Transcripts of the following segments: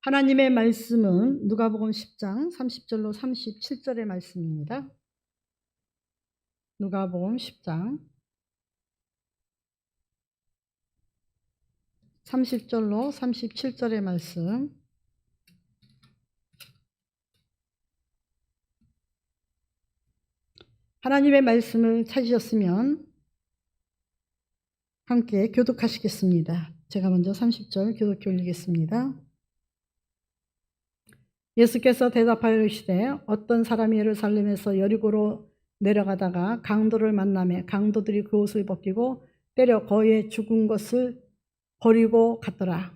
하나님의 말씀은 누가복음 10장 30절로 37절의 말씀입니다. 누가복음 10장 30절로 37절의 말씀. 하나님의 말씀을 찾으셨으면 함께 교독하시겠습니다. 제가 먼저 30절 교독해 올리겠습니다. 예수께서 대답하여 이르시되 어떤 사람이 예루살렘에서 여리고로 내려가다가 강도를 만나매 강도들이 그 옷을 벗기고 때려 거의 죽은 것을 버리고 갔더라.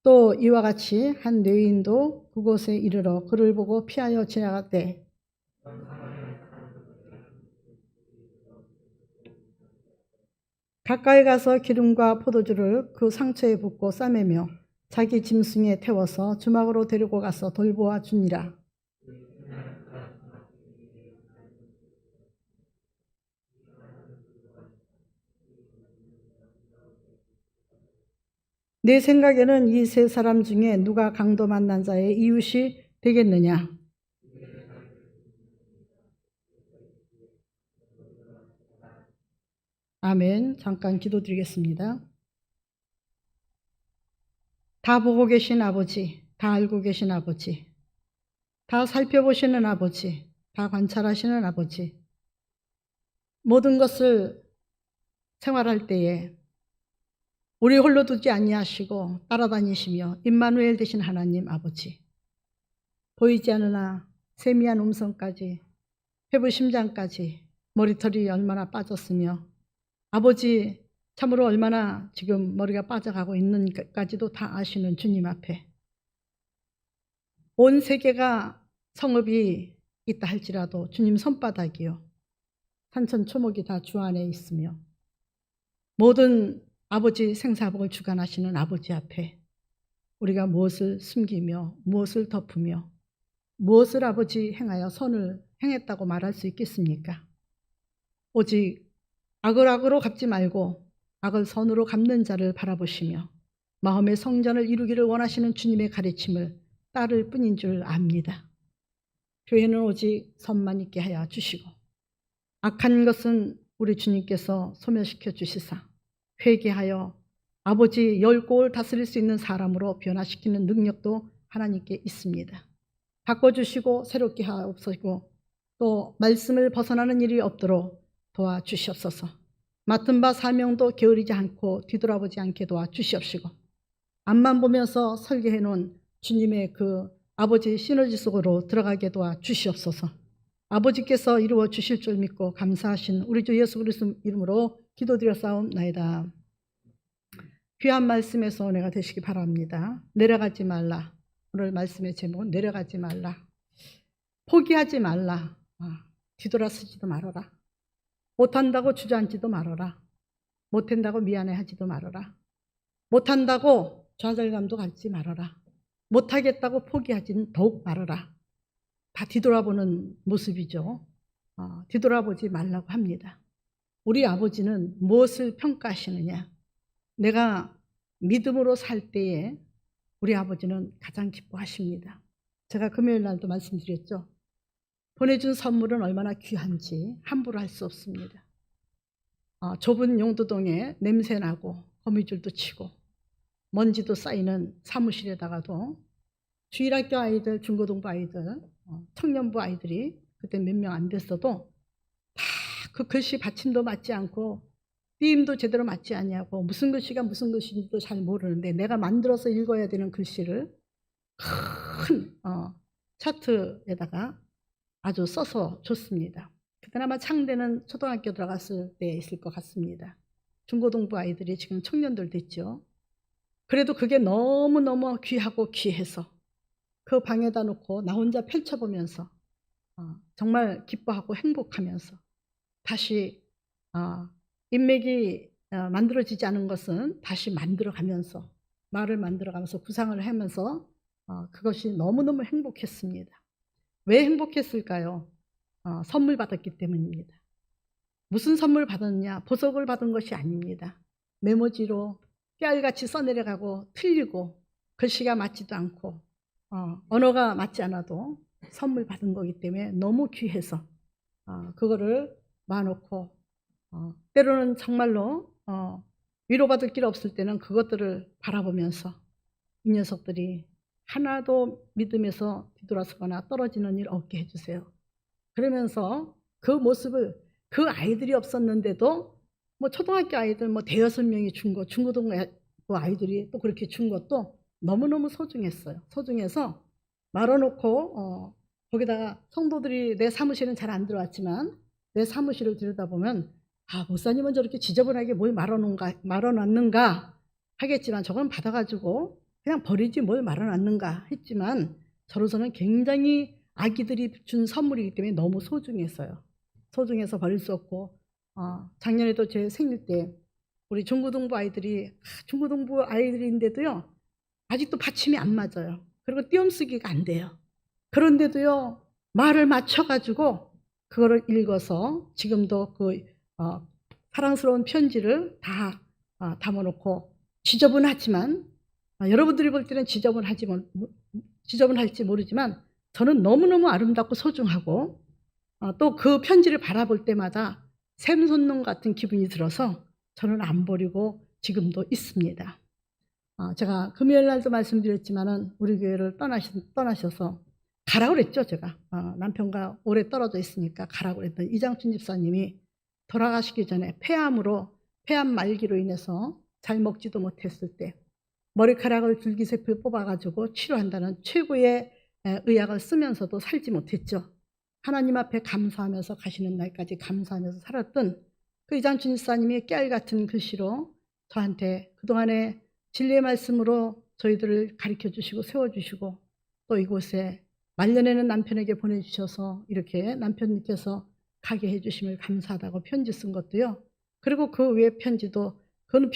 또 이와 같이 한 뇌인도 그곳에 이르러 그를 보고 피하여 지나갔되 가까이 가서 기름과 포도주를 그 상처에 붓고 싸매며 자기 짐승에 태워서 주막으로 데리고 가서 돌보아 주니라. 내 생각에는 이 세 사람 중에 누가 강도 만난 자의 이웃이 되겠느냐? 아멘. 잠깐 기도드리겠습니다. 다 보고 계신 아버지, 다 알고 계신 아버지, 다 살펴보시는 아버지, 다 관찰하시는 아버지, 모든 것을 생활할 때에 우리 홀로 두지 아니하시고 따라다니시며 임마누엘 되신 하나님 아버지, 보이지 않으나 세미한 음성까지 회부 심장까지 머리털이 얼마나 빠졌으며 아버지 참으로 얼마나 지금 머리가 빠져가고 있는 것까지도 다 아시는 주님 앞에 온 세계가 성읍이 있다 할지라도 주님 손바닥이요 산천초목이 다 주 안에 있으며 모든 아버지 생사복을 주관하시는 아버지 앞에 우리가 무엇을 숨기며 무엇을 덮으며 무엇을 아버지 행하여 선을 행했다고 말할 수 있겠습니까? 오직 악을 악으로 갚지 말고 악을 선으로 갚는 자를 바라보시며 마음의 성전을 이루기를 원하시는 주님의 가르침을 따를 뿐인 줄 압니다. 교회는 오직 선만 있게 하여 주시고 악한 것은 우리 주님께서 소멸시켜 주시사 회개하여 아버지 열골 다스릴 수 있는 사람으로 변화시키는 능력도 하나님께 있습니다. 바꿔주시고 새롭게 하옵소서. 또 말씀을 벗어나는 일이 없도록 도와주시옵소서. 맡은 바 사명도 게으르지 않고 뒤돌아보지 않게 도와주시옵시고 앞만 보면서 설계해 놓은 주님의 그 아버지 시너지 속으로 들어가게 도와주시옵소서. 아버지께서 이루어 주실 줄 믿고 감사하신 우리 주 예수 그리스도 이름으로 기도드렸사옵나이다. 귀한 말씀에서 은혜가 되시기 바랍니다. 내려가지 말라. 오늘 말씀의 제목은 내려가지 말라. 포기하지 말라. 뒤돌아서지도 말아라. 못한다고 주저앉지도 말아라. 못한다고 미안해하지도 말아라. 못한다고 좌절감도 갖지 말아라. 못하겠다고 포기하지는 더욱 말아라. 다 뒤돌아보는 모습이죠. 뒤돌아보지 말라고 합니다. 우리 아버지는 무엇을 평가하시느냐? 내가 믿음으로 살 때에 우리 아버지는 가장 기뻐하십니다. 제가 금요일 날도 말씀드렸죠. 보내준 선물은 얼마나 귀한지 함부로 할 수 없습니다. 좁은 용두동에 냄새나고 거미줄도 치고 먼지도 쌓이는 사무실에다가도 주일학교 아이들, 중고등부 아이들, 청년부 아이들이 그때 몇 명 안 됐어도 다 그 글씨 받침도 맞지 않고 띄임도 제대로 맞지 않냐고 무슨 글씨가 무슨 글씨인지도 잘 모르는데 내가 만들어서 읽어야 되는 글씨를 큰 차트에다가 아주 써서 줬습니다. 그때나마 창대는 초등학교 들어갔을 때 있을 것 같습니다. 중고등부 아이들이 지금 청년들 됐죠. 그래도 그게 너무너무 귀하고 귀해서 그 방에다 놓고 나 혼자 펼쳐보면서 정말 기뻐하고 행복하면서 다시 인맥이 만들어지지 않은 것은 다시 만들어가면서 말을 만들어가면서 구상을 하면서 그것이 너무너무 행복했습니다. 왜 행복했을까요? 선물 받았기 때문입니다. 무슨 선물 받았냐? 보석을 받은 것이 아닙니다. 메모지로 깨알같이 써내려가고 틀리고 글씨가 맞지도 않고 언어가 맞지 않아도 선물 받은 거기 때문에 너무 귀해서 그거를 놔놓고 때로는 정말로 위로받을 길 없을 때는 그것들을 바라보면서 이 녀석들이 하나도 믿음에서 뒤돌아서거나 떨어지는 일 없게 해주세요. 그러면서 그 모습을 그 아이들이 없었는데도 뭐 초등학교 아이들 뭐 대여섯 명이 준 거, 중고등부 아이들이 또 그렇게 준 것도 너무너무 소중했어요. 소중해서 말아놓고 거기다가 성도들이 내 사무실은 잘 안 들어왔지만 내 사무실을 들여다보면 목사님은 저렇게 지저분하게 뭘 말아놨는가 하겠지만 저건 받아가지고 그냥 버리지 뭘 말아놨는가 했지만 저로서는 굉장히 아기들이 준 선물이기 때문에 너무 소중했어요. 소중해서 버릴 수 없고 작년에도 제 생일 때 우리 중고등부 아이들인데도요 아직도 받침이 안 맞아요. 그리고 띄엄쓰기가 안 돼요. 그런데도요 말을 맞춰가지고 그거를 읽어서 지금도 그 사랑스러운 편지를 다 담아놓고 지저분하지만 여러분들이 볼 때는 지저분할지 모르지만 저는 너무너무 아름답고 소중하고 또 그 편지를 바라볼 때마다 샘솟는 같은 기분이 들어서 저는 안 버리고 지금도 있습니다. 제가 금요일 날도 말씀드렸지만은 우리 교회를 떠나셔서 가라고 그랬죠. 제가 남편과 오래 떨어져 있으니까 가라고 그랬더니 이장춘 집사님이 돌아가시기 전에 폐암 말기로 인해서 잘 먹지도 못했을 때 머리카락을 줄기세포 뽑아가지고 치료한다는 최고의 의학을 쓰면서도 살지 못했죠. 하나님 앞에 감사하면서 가시는 날까지 감사하면서 살았던 그 이장춘 집사님이 깨알같은 글씨로 저한테 그동안에 진리의 말씀으로 저희들을 가르쳐주시고 세워주시고 또 이곳에 말년에는 남편에게 보내주셔서 이렇게 남편님께서 가게 해주심을 감사하다고 편지 쓴 것도요. 그리고 그 외 편지도 그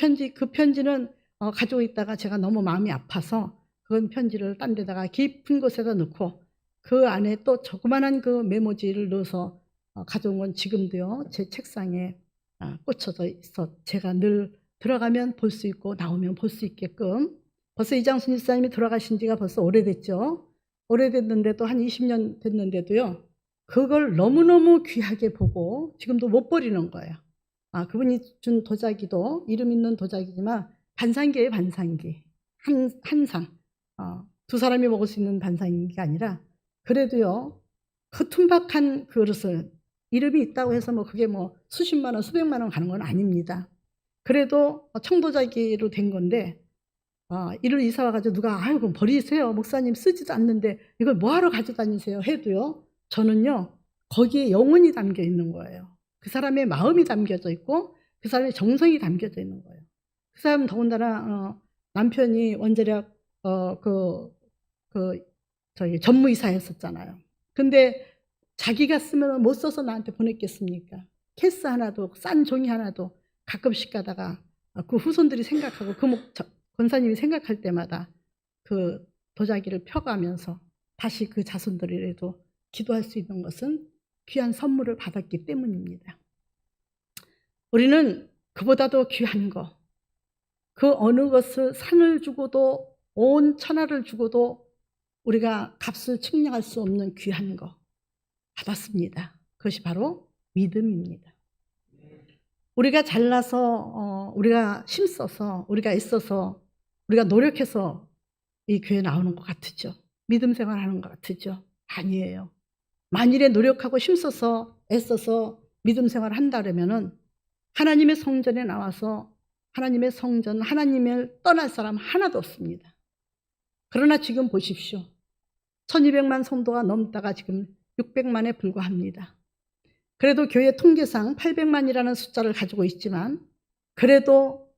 편지는 가지고 있다가 제가 너무 마음이 아파서 그건 편지를 딴 데다가 깊은 곳에다 넣고 그 안에 또 조그만한 그 메모지를 넣어서 가져온 건 지금도요 제 책상에 꽂혀져 있어 제가 늘 들어가면 볼 수 있고 나오면 볼 수 있게끔 벌써 이장순 집사님이 돌아가신 지가 벌써 오래됐죠. 오래됐는데도 한 20년 됐는데도요 그걸 너무너무 귀하게 보고 지금도 못 버리는 거예요. 그분이 준 도자기도 이름 있는 도자기지만 반상기예요. 반상기 한 상 두 사람이 먹을 수 있는 반상기가 아니라 그래도요 그 툰박한 그릇을 이름이 있다고 해서 뭐 그게 뭐 수십만 원 수백만 원 가는 건 아닙니다. 그래도 청도자기로 된 건데 이를 이사 와가지고 누가 아이고 버리세요 목사님 쓰지도 않는데 이걸 뭐하러 가져다니세요 해도요 저는요 거기에 영혼이 담겨 있는 거예요. 그 사람의 마음이 담겨져 있고 그 사람의 정성이 담겨져 있는 거예요. 그 사람 더군다나 남편이 원자력 저희 전무이사였었잖아요. 근데 자기가 쓰면 못 써서 나한테 보냈겠습니까? 캐스 하나도 싼 종이 하나도 가끔씩 가다가 그 후손들이 생각하고 권사님이 생각할 때마다 그 도자기를 펴가면서 다시 그 자손들이라도 기도할 수 있는 것은 귀한 선물을 받았기 때문입니다. 우리는 그보다도 귀한 거, 그 어느 것을 산을 주고도 온 천하를 주고도 우리가 값을 측량할 수 없는 귀한 거 받았습니다. 그것이 바로 믿음입니다. 우리가 잘나서 우리가 힘써서 우리가 애써서 우리가 노력해서 이 교회에 나오는 것 같으죠. 믿음 생활하는 것 같으죠. 아니에요. 만일에 노력하고 힘써서 애써서 믿음 생활을 한다면은 하나님의 성전에 나와서 하나님의 성전, 하나님을 떠날 사람 하나도 없습니다. 그러나 지금 보십시오. 1200만 성도가 넘다가 지금 600만에 불과합니다. 그래도 교회 통계상 800만이라는 숫자를 가지고 있지만 그래도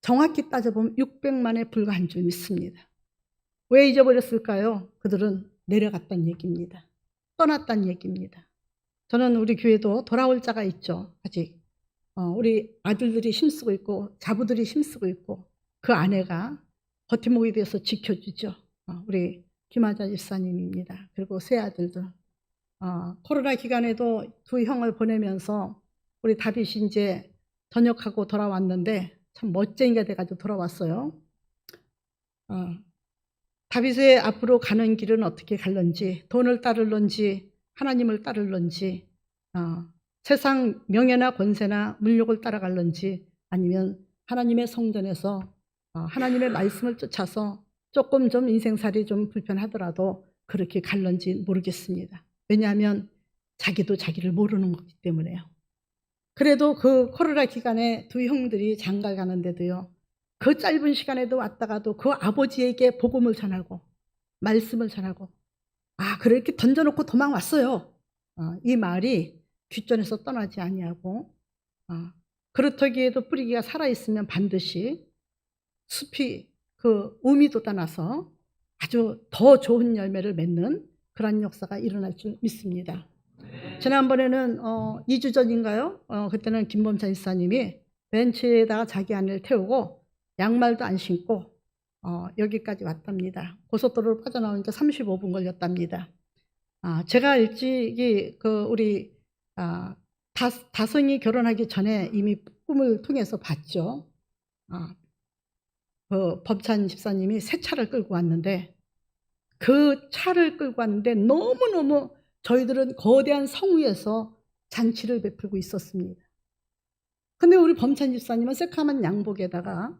정확히 따져보면 600만에 불과한 줄 믿습니다. 왜 잊어버렸을까요? 그들은 내려갔다는 얘기입니다. 떠났다는 얘기입니다. 저는 우리 교회도 돌아올 자가 있죠. 아직 우리 아들들이 힘쓰고 있고 자부들이 힘쓰고 있고 그 아내가 버팀목이 되어서 지켜주죠. 우리 김하자 집사님입니다. 그리고 세 아들들 코로나 기간에도 두 형을 보내면서 우리 다윗이 이제 전역하고 돌아왔는데 참 멋쟁이가 돼가지고 돌아왔어요. 다윗의 앞으로 가는 길은 어떻게 갈런지, 돈을 따를런지 하나님을 따를런지, 세상 명예나 권세나 물욕을 따라갈런지, 아니면 하나님의 성전에서 하나님의 말씀을 쫓아서 조금 좀 인생살이 좀 불편하더라도 그렇게 갈런지 모르겠습니다. 왜냐하면 자기도 자기를 모르는 거기 때문에요. 그래도 그 코로나 기간에 두 형들이 장가 가는데도요, 그 짧은 시간에도 왔다가도 그 아버지에게 복음을 전하고 말씀을 전하고, 그렇게 던져놓고 도망왔어요. 이 말이 뒷전에서 떠나지 아니하고, 그렇다기에도 뿌리기가 살아있으면 반드시 숲이 그 음이 돋아나서 아주 더 좋은 열매를 맺는 그런 역사가 일어날 줄 믿습니다. 지난번에는 2주 전인가요? 그때는 김범찬 집사님이 벤치에다가 자기 아내를 태우고 양말도 안 신고 여기까지 왔답니다. 고속도로를 빠져나오니까 35분 걸렸답니다. 제가 일찍이 우리 다성이 결혼하기 전에 이미 꿈을 통해서 봤죠. 범찬 집사님이 새 차를 끌고 왔는데, 그 차를 끌고 왔는데 너무너무 저희들은 거대한 성 위에서 잔치를 베풀고 있었습니다. 근데 우리 범찬 집사님은 새카만 양복에다가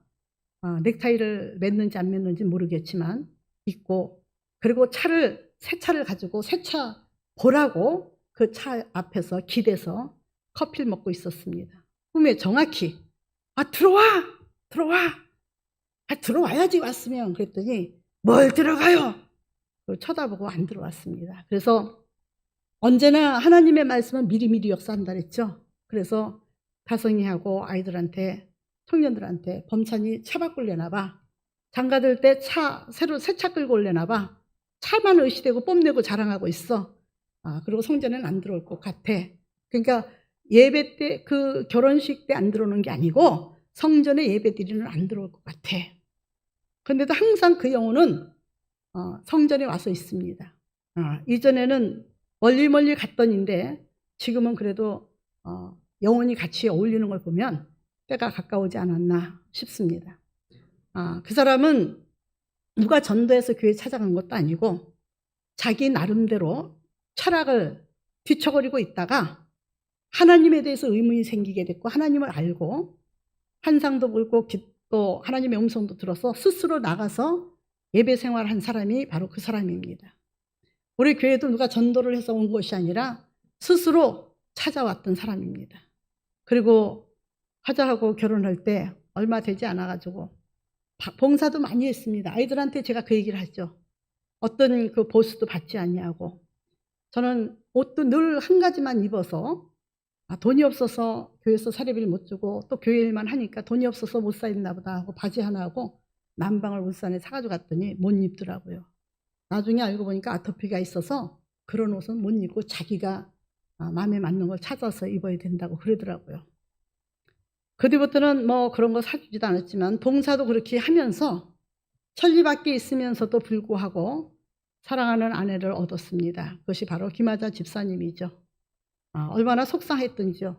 넥타이를 맸는지 안 맸는지 모르겠지만 입고, 그리고 새 차를 가지고 새 차 보라고 그 차 앞에서 기대서 커피를 먹고 있었습니다. 꿈에 정확히 들어와 들어와야지 왔으면, 그랬더니 뭘 들어가요? 쳐다보고 안 들어왔습니다. 그래서 언제나 하나님의 말씀은 미리미리 역사한다 그랬죠. 그래서 다성이하고 아이들한테, 청년들한테 범찬이 차 바꾸려 내나 봐, 장가들 때 새로 새 차 끌고 올려나 봐, 차만 의시되고 뽐내고 자랑하고 있어. 그리고 성전에는 안 들어올 것 같아. 그러니까 예배 때, 그 결혼식 때 안 들어오는 게 아니고 성전에 예배 드리는 안 들어올 것 같아. 그런데도 항상 그 영혼은 성전에 와서 있습니다. 이전에는 멀리 갔던인데 지금은 그래도 영혼이 같이 어울리는 걸 보면 때가 가까우지 않았나 싶습니다. 그 사람은 누가 전도해서 교회 찾아간 것도 아니고 자기 나름대로 철학을 뒤척거리고 있다가 하나님에 대해서 의문이 생기게 됐고, 하나님을 알고 환상도 보고 또 하나님의 음성도 들어서 스스로 나가서 예배 생활한 사람이 바로 그 사람입니다. 우리 교회도 누가 전도를 해서 온 것이 아니라 스스로 찾아왔던 사람입니다. 그리고 화자하고 결혼할 때 얼마 되지 않아가지고 봉사도 많이 했습니다. 아이들한테 제가 그 얘기를 하죠. 어떤 그 보수도 받지 않냐고. 저는 옷도 늘 한 가지만 입어서 돈이 없어서 교회에서 사례비를 못 주고, 또 교회 일만 하니까 돈이 없어서 못 사입나 보다 하고 바지 하나 하고 난방을 울산에 사가지고 갔더니 못 입더라고요. 나중에 알고 보니까 아토피가 있어서 그런 옷은 못 입고 자기가 마음에 맞는 걸 찾아서 입어야 된다고 그러더라고요. 그 뒤부터는 뭐 그런 거 사주지도 않았지만 봉사도 그렇게 하면서 천리 밖에 있으면서도 불구하고 사랑하는 아내를 얻었습니다. 그것이 바로 김하자 집사님이죠. 얼마나 속상했던지요.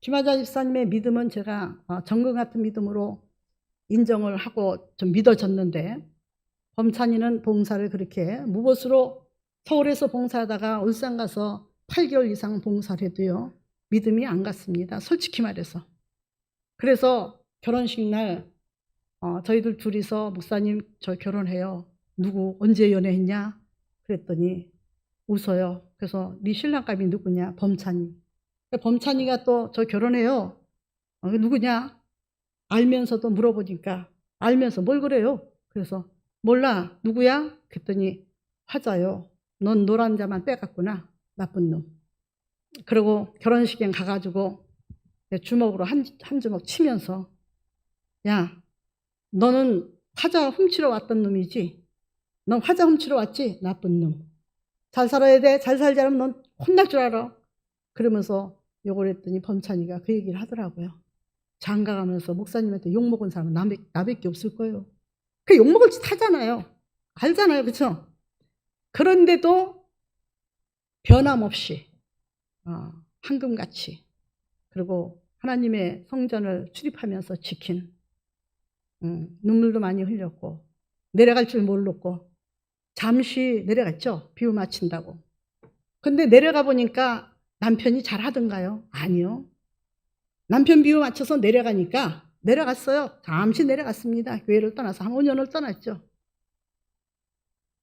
김하자 집사님의 믿음은 제가 정금 같은 믿음으로 인정을 하고 좀 믿어졌는데, 범찬이는 봉사를 그렇게 무보수로 서울에서 봉사하다가 울산 가서 8개월 이상 봉사를 해도요, 믿음이 안 갔습니다. 솔직히 말해서. 그래서 결혼식 날 저희들 둘이서 목사님 저 결혼해요. 누구 언제 연애했냐? 그랬더니 웃어요. 그래서 네 신랑감이 누구냐? 범찬이. 범찬이가 또 저 결혼해요. 누구냐? 알면서도 물어보니까 알면서 뭘 그래요? 그래서 몰라. 누구야? 그랬더니 화자요. 넌 노란 자만 빼갔구나. 나쁜 놈. 그리고 결혼식에 가가지고 주먹으로 한 주먹 치면서, 야, 너는 화자 훔치러 왔던 놈이지? 넌 화자 훔치러 왔지? 나쁜 놈. 잘 살아야 돼. 잘 살지 않으면 넌 혼날 줄 알아. 그러면서 욕을 했더니 범찬이가 그 얘기를 하더라고요. 장가 가면서 목사님한테 욕먹은 사람은 나밖에 없을 거예요. 그 욕먹을 짓 하잖아요. 알잖아요. 그렇죠? 그런데도 변함없이 황금같이, 그리고 하나님의 성전을 출입하면서 지킨 눈물도 많이 흘렸고 내려갈 줄 모르고 잠시 내려갔죠. 비유 맞춘다고. 근데 내려가 보니까 남편이 잘하던가요? 아니요. 남편 비유 맞춰서 내려가니까 내려갔어요. 잠시 내려갔습니다. 교회를 떠나서 한 5년을 떠났죠.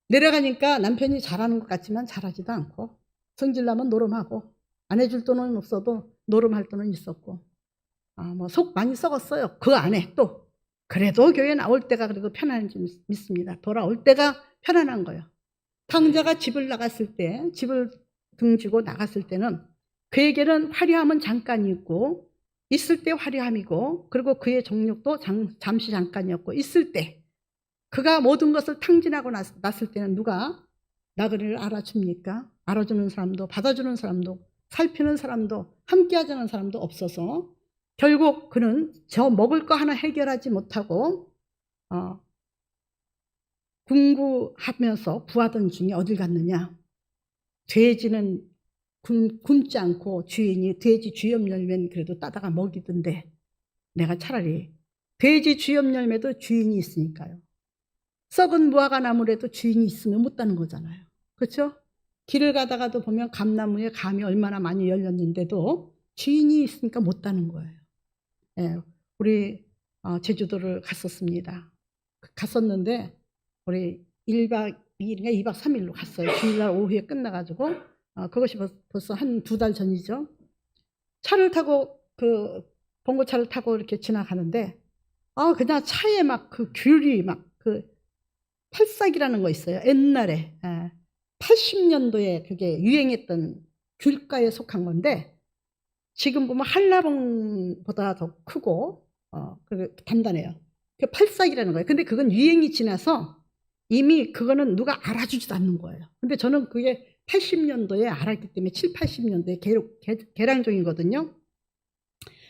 내려가니까 남편이 잘하는 것 같지만 잘하지도 않고 성질나면 노름하고 안 해줄 돈은 없어도 노름할 돈은 있었고 뭐 속 많이 썩었어요. 그 안에 또 그래도 교회 나올 때가 그래도 편안한지 믿습니다. 돌아올 때가 편안한 거예요. 탕자가 집을 나갔을 때 집을 등지고 나갔을 때는 그에게는 화려함은 잠깐이었고 있을 때 화려함이고 그리고 그의 정욕도 잠시 잠깐이었고 있을 때 그가 모든 것을 탕진하고 났을 때는 누가 나그네를 알아줍니까? 알아주는 사람도 받아주는 사람도 살피는 사람도 함께하자는 사람도 없어서 결국 그는 저 먹을 거 하나 해결하지 못하고 궁구하면서 구하던 중에 어딜 갔느냐. 돼지는 굶지 않고 주인이 돼지 쥐염 열매는 그래도 따다가 먹이던데 내가 차라리 돼지 쥐염 열매도 주인이 있으니까요. 썩은 무화과 나무라도 주인이 있으면 못 따는 거잖아요. 그렇죠? 길을 가다가도 보면 감나무에 감이 얼마나 많이 열렸는데도 주인이 있으니까 못 따는 거예요. 예, 우리 제주도를 갔었습니다. 갔었는데 우리 1박 2일인가 2박 3일로 갔어요. 주일날 오후에 끝나가지고 그것이 벌써 한 2달 전이죠. 차를 타고 봉고차를 타고 이렇게 지나가는데 그냥 차에 막 그 귤이 막 팔싹이라는 거 있어요. 옛날에 80년도에 그게 유행했던 귤가에 속한 건데 지금 보면 한라봉보다 더 크고 단단해요. 그 팔싹이라는 거예요. 근데 그건 유행이 지나서 이미 그거는 누가 알아주지도 않는 거예요. 근데 저는 그게 80년도에 알았기 때문에 7, 80년도에 계량종이거든요.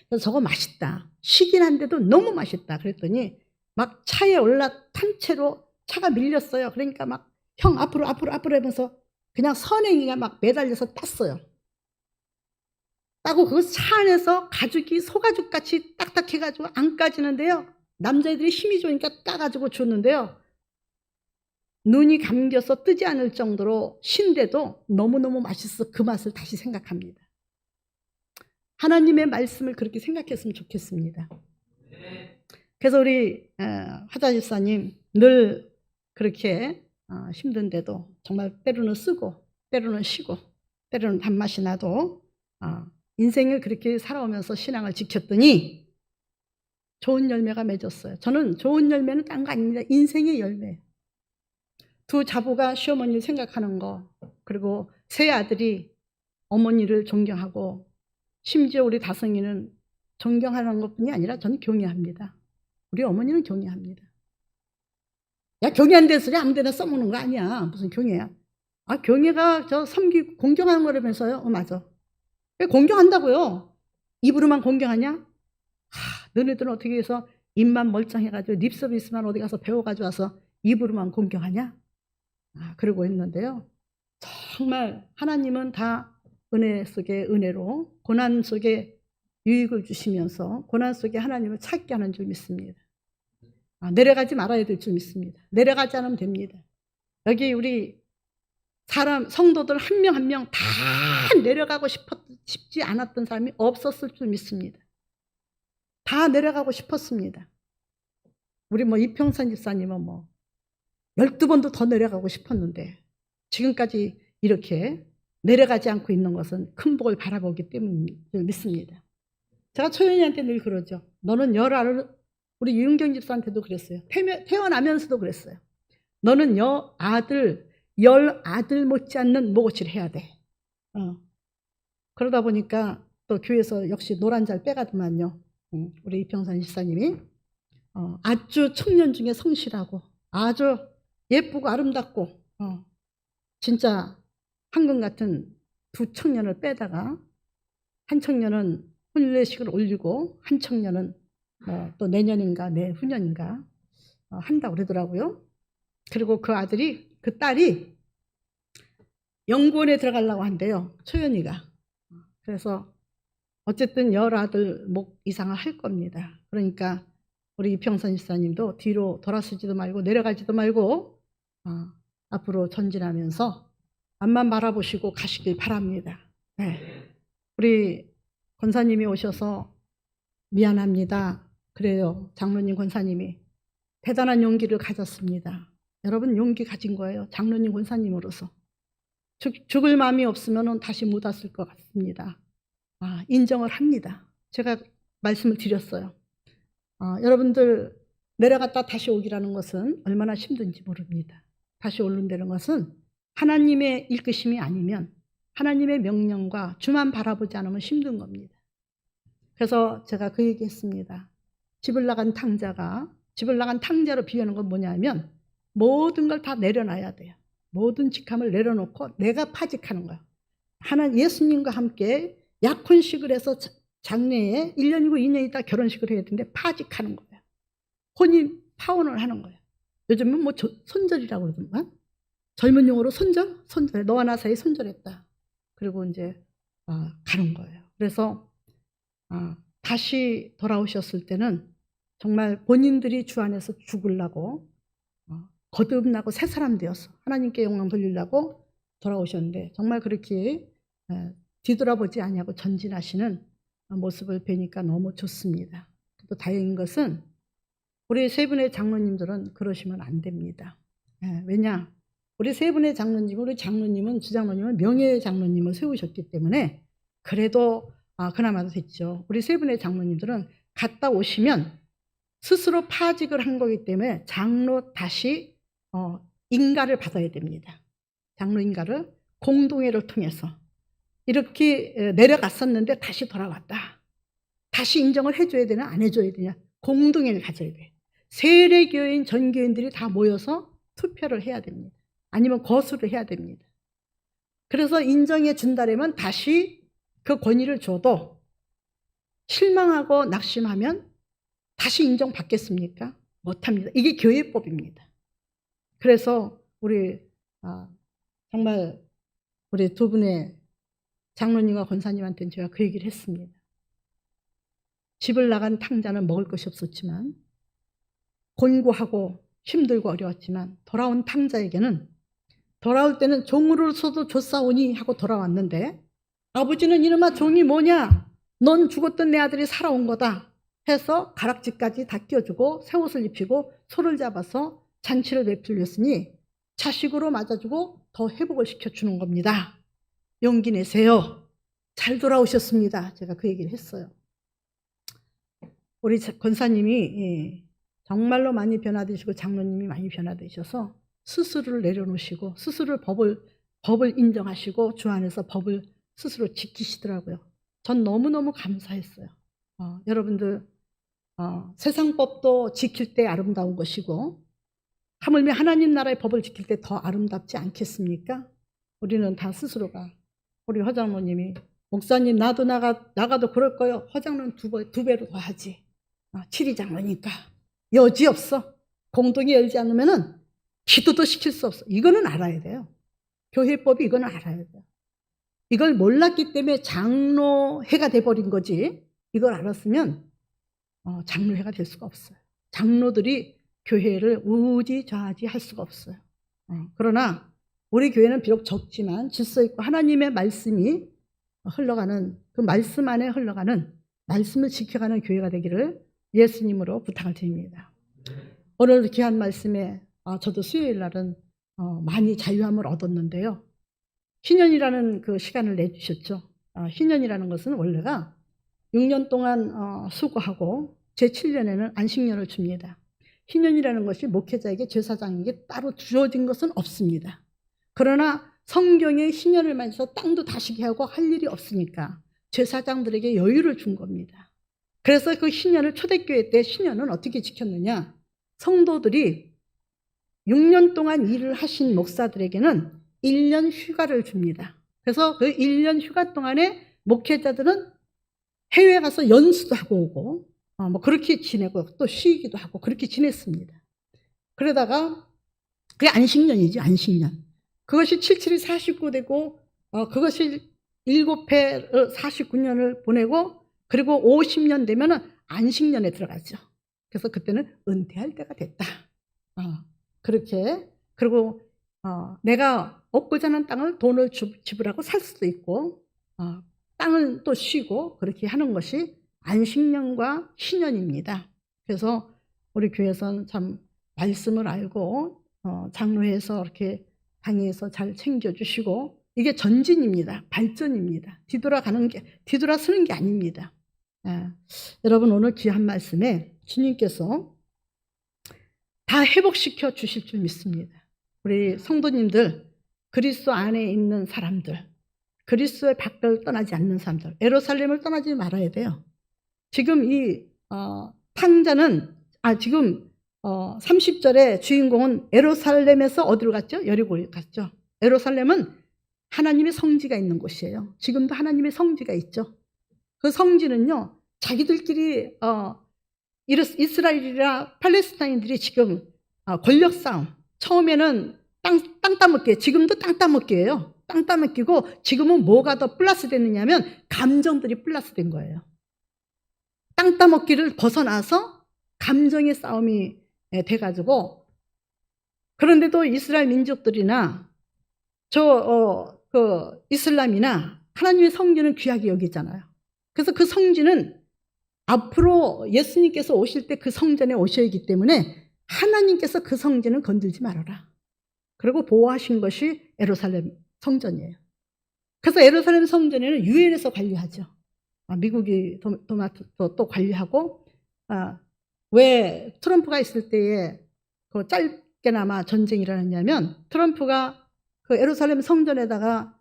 그래서 저거 맛있다. 시긴 한데도 너무 맛있다. 그랬더니 막 차에 올라탄 채로 차가 밀렸어요. 그러니까 막 형 앞으로 하면서 그냥 선행이가 막 매달려서 땄어요. 따고 그 차 안에서 가죽이 소가죽같이 딱딱해가지고 안 까지는데요. 남자애들이 힘이 좋으니까 따가지고 줬는데요. 눈이 감겨서 뜨지 않을 정도로 신데도 너무너무 맛있어 그 맛을 다시 생각합니다. 하나님의 말씀을 그렇게 생각했으면 좋겠습니다. 그래서 우리 화자 집사님 늘 그렇게 힘든데도 정말 때로는 쓰고 때로는 쉬고 때로는 단맛이 나도 인생을 그렇게 살아오면서 신앙을 지켰더니 좋은 열매가 맺었어요. 저는 좋은 열매는 딴 거 아닙니다. 인생의 열매. 두 자부가 시어머니를 생각하는 거, 그리고 세 아들이 어머니를 존경하고 심지어 우리 다성이는 존경하는 것뿐이 아니라 저는 경외합니다. 우리 어머니는 경외합니다. 야, 경외한다는 소리 아무 데나 써먹는 거 아니야. 무슨 경외야. 경외가 저 섬기고 공경하는 거라면서요. 맞아. 왜 공경한다고요? 입으로만 공경하냐? 너네들은 어떻게 해서 입만 멀쩡해가지고 립서비스만 어디 가서 배워가지고 와서 입으로만 공경하냐? 그러고 있는데요. 정말 하나님은 다 은혜 속에 은혜로 고난 속에 유익을 주시면서 고난 속에 하나님을 찾게 하는 줄 믿습니다. 내려가지 말아야 될 줄 믿습니다. 내려가지 않으면 됩니다. 여기 우리 성도들 한 명 한 명 다 내려가고 싶지 않았던 사람이 없었을 줄 믿습니다. 다 내려가고 싶었습니다. 우리 이평선 집사님은 12번도 더 내려가고 싶었는데 지금까지 이렇게 내려가지 않고 있는 것은 큰 복을 바라보기 때문인 줄 믿습니다. 제가 초연이한테 늘 그러죠. 너는 우리 유은경 집사한테도 그랬어요. 태어나면서도 그랬어요. 너는 열 아들 못지않는 목오치를 해야 돼. 그러다 보니까 또 교회에서 역시 노란잘 빼가더만요. 우리 이평선 집사님이 아주 청년 중에 성실하고 아주 예쁘고 아름답고 진짜 황금 같은 두 청년을 빼다가 한 청년은 혼례식을 올리고 한 청년은 또 내년인가 내후년인가 한다고 그러더라고요. 그리고 그 딸이 연구원에 들어가려고 한대요. 초연이가. 그래서 어쨌든 10아들 목 이상을 할 겁니다. 그러니까 우리 이평선 집사님도 뒤로 돌아서지도 말고 내려가지도 말고 앞으로 전진하면서 앞만 바라보시고 가시길 바랍니다. 네. 우리 권사님이 오셔서 미안합니다. 그래요. 장로님, 권사님이 대단한 용기를 가졌습니다. 여러분 용기 가진 거예요. 장로님, 권사님으로서. 죽을 마음이 없으면 다시 못 왔을 것 같습니다. 인정을 합니다. 제가 말씀을 드렸어요. 여러분들 내려갔다 다시 오기라는 것은 얼마나 힘든지 모릅니다. 다시 오른다는 것은 하나님의 이끄심이 아니면 하나님의 명령과 주만 바라보지 않으면 힘든 겁니다. 그래서 제가 그 얘기했습니다. 집을 나간 탕자로 비유하는 건 뭐냐면 모든 걸 다 내려놔야 돼요. 모든 직함을 내려놓고 내가 파직하는 거예요. 예수님과 함께 약혼식을 해서 장래에 1년이고 2년 있다 결혼식을 해야 되는데 파직하는 거예요. 혼인 파혼을 하는 거예요. 요즘은 뭐 손절이라고 그러던가 젊은 용어로 손절? 너와 나 사이 손절했다. 그리고 이제 가는 거예요. 그래서 다시 돌아오셨을 때는 정말 본인들이 주 안에서 죽으려고 거듭나고 새 사람 되어서 하나님께 영광 돌리려고 돌아오셨는데 정말 그렇게 뒤돌아보지 아니하고 전진하시는 모습을 뵈니까 너무 좋습니다. 또 다행인 것은 우리 세 분의 장로님들은 그러시면 안 됩니다. 왜냐? 우리 세 분의 장로님, 우리 장로님은 주장로님은 명예의 장로님을 세우셨기 때문에 그래도 그나마도 됐죠. 우리 세 분의 장로님들은 갔다 오시면 스스로 파직을 한 거기 때문에 장로 다시 인가를 받아야 됩니다. 장로 인가를 공동회를 통해서 이렇게 내려갔었는데 다시 돌아왔다. 다시 인정을 해줘야 되나 안 해줘야 되냐. 공동회를 가져야 돼. 세례교인 전교인들이 다 모여서 투표를 해야 됩니다. 아니면 거수를 해야 됩니다. 그래서 인정해 준다면 다시 그 권위를 줘도 실망하고 낙심하면 다시 인정받겠습니까? 못합니다. 이게 교회법입니다. 그래서 우리 정말 우리 두 분의 장로님과 권사님한테는 제가 그 얘기를 했습니다. 집을 나간 탕자는 먹을 것이 없었지만 곤고하고 힘들고 어려웠지만 돌아온 탕자에게는 돌아올 때는 종으로서도 줬사오니 하고 돌아왔는데 아버지는 이놈아 종이 뭐냐? 넌 죽었던 내 아들이 살아온 거다 해서 가락지까지 다 끼워주고 새 옷을 입히고 소를 잡아서 잔치를 베풀렸으니 자식으로 맞아주고 더 회복을 시켜주는 겁니다. 용기 내세요. 잘 돌아오셨습니다. 제가 그 얘기를 했어요. 우리 권사님이 정말로 많이 변화되시고 장로님이 많이 변화되셔서 스스로를 내려놓으시고 스스로 법을 인정하시고 주 안에서 법을 스스로 지키시더라고요. 전 너무너무 감사했어요. 여러분들 세상 법도 지킬 때 아름다운 것이고 하물며 하나님 나라의 법을 지킬 때 더 아름답지 않겠습니까? 우리는 다 스스로가 우리 허장로님이 목사님 나도 나가도 그럴 거요. 허장로는 두 배로 더 하지. 7위 장로니까 여지없어. 공동이 열지 않으면 기도도 시킬 수 없어. 이거는 알아야 돼요. 교회법이 이거는 알아야 돼요. 이걸 몰랐기 때문에 장로회가 돼버린 거지. 이걸 알았으면 장로회가 될 수가 없어요. 장로들이 교회를 우지좌지 할 수가 없어요. 그러나 우리 교회는 비록 적지만 질서 있고 하나님의 말씀이 흘러가는 그 말씀 안에 흘러가는 말씀을 지켜가는 교회가 되기를 예수님으로 부탁을 드립니다. 오늘 귀한 말씀에 저도 수요일 날은 많이 자유함을 얻었는데요. 희년이라는 그 시간을 내주셨죠. 희년이라는 것은 원래가 6년 동안 수고하고 제7년에는 안식년을 줍니다. 희년이라는 것이 목회자에게 제사장에게 따로 주어진 것은 없습니다. 그러나 성경에 희년을 맞아서 땅도 다시게 하고 할 일이 없으니까 제사장들에게 여유를 준 겁니다. 그래서 그 희년을 초대교회 때 희년은 어떻게 지켰느냐. 성도들이 6년 동안 일을 하신 목사들에게는 1년 휴가를 줍니다. 그래서 그 1년 휴가 동안에 목회자들은 해외 가서 연수도 하고 오고 뭐 그렇게 지내고 또 쉬기도 하고 그렇게 지냈습니다. 그러다가 그게 안식년이죠. 안식년. 그것이 77이 49 되고 그것이 7회 49년을 보내고 그리고 50년 되면은 안식년에 들어가죠. 그래서 그때는 은퇴할 때가 됐다. 그렇게. 그리고 내가 얻고자 하는 땅을 돈을 지불하고 살 수도 있고, 땅을 또 쉬고 그렇게 하는 것이 안식년과 신년입니다. 그래서 우리 교회에서는 참 말씀을 알고 장로회에서 이렇게 강의해서 잘 챙겨주시고, 이게 전진입니다. 발전입니다. 뒤돌아서는 게 아닙니다. 여러분, 오늘 귀한 말씀에 주님께서 다 회복시켜 주실 줄 믿습니다. 우리 성도님들, 그리스도 안에 있는 사람들, 그리스도의 밖을 떠나지 않는 사람들, 예루살렘을 떠나지 말아야 돼요. 지금 이 탕자는 지금 30절에 주인공은 예루살렘에서 어디로 갔죠? 여리고로 갔죠. 예루살렘은 하나님의 성지가 있는 곳이에요. 지금도 하나님의 성지가 있죠. 그 성지는요, 자기들끼리 이스라엘이나 팔레스타인들이 지금 권력 싸움, 처음에는 땅 따먹기, 지금도 땅 따먹기예요. 땅 따먹기고, 지금은 뭐가 더 플러스 됐느냐면 감정들이 플러스 된 거예요. 땅 따먹기를 벗어나서 감정의 싸움이 돼가지고, 그런데도 이스라엘 민족들이나 이슬람이나 하나님의 성지는 귀하게 여기잖아요. 그래서 그 성지는 앞으로 예수님께서 오실 때 그 성전에 오셔야 하기 때문에 하나님께서 그 성전은 건들지 말아라. 그리고 보호하신 것이 예루살렘 성전이에요. 그래서 예루살렘 성전에는 유엔에서 관리하죠. 미국이 또 관리하고, 왜 트럼프가 있을 때에 그 짧게나마 전쟁이 일어났냐면, 트럼프가 그 예루살렘 성전에다가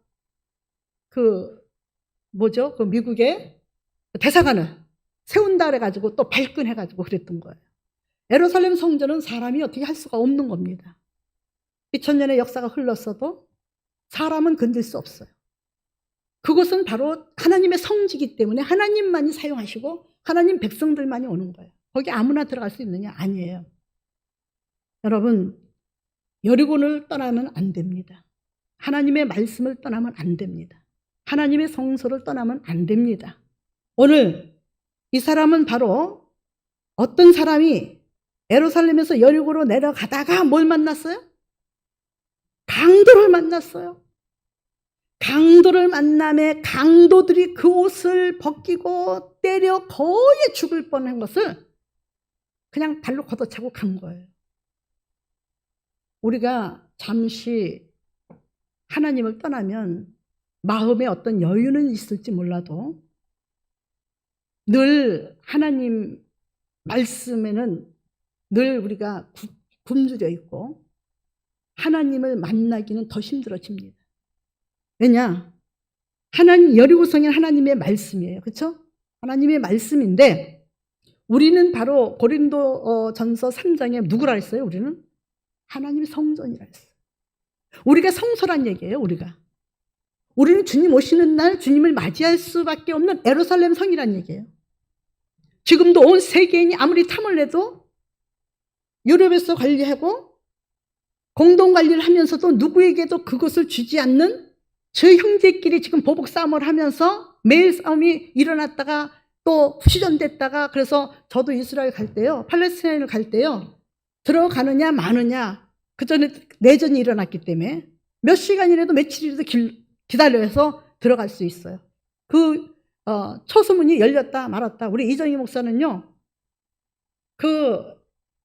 그 미국의 대사관을 세운다 그래가지고 또 발끈해가지고 그랬던 거예요. 예루살렘 성전은 사람이 어떻게 할 수가 없는 겁니다. 2000년의 역사가 흘렀어도 사람은 건들 수 없어요. 그곳은 바로 하나님의 성지이기 때문에 하나님만이 사용하시고 하나님 백성들만이 오는 거예요. 거기 아무나 들어갈 수 있느냐? 아니에요. 여러분, 여리고를 떠나면 안 됩니다. 하나님의 말씀을 떠나면 안 됩니다. 하나님의 성소를 떠나면 안 됩니다. 오늘 이 사람은 바로 어떤 사람이 예루살렘에서 여리고로 내려가다가 뭘 만났어요? 강도를 만났어요. 강도를 만남에 강도들이 그 옷을 벗기고 때려 거의 죽을 뻔한 것을 그냥 발로 걷어차고 간 거예요. 우리가 잠시 하나님을 떠나면 마음에 어떤 여유는 있을지 몰라도 늘 하나님 말씀에는 늘 우리가 굶주려 있고 하나님을 만나기는 더 힘들어집니다. 왜냐? 여리고성이 하나님의 말씀이에요. 그렇죠? 하나님의 말씀인데 우리는 바로 고린도전서 3장에 누구라 했어요? 우리는 하나님의 성전이라 했어요. 우리가 성소란 얘기예요. 우리는 주님 오시는 날 주님을 맞이할 수밖에 없는 예루살렘 성이란 얘기예요. 지금도 온 세계인이 아무리 탐을 내도 유럽에서 관리하고 공동관리를 하면서도 누구에게도 그것을 주지 않는 저 형제끼리 지금 보복 싸움을 하면서 매일 싸움이 일어났다가 또 휴전됐다가, 그래서 저도 이스라엘 갈 때요, 팔레스타인을 갈 때요, 들어가느냐 마느냐, 그 전에 내전이 일어났기 때문에 몇 시간이라도 며칠이라도 기다려서 들어갈 수 있어요. 그 초소문이 열렸다 말았다. 우리 이정희 목사는요, 그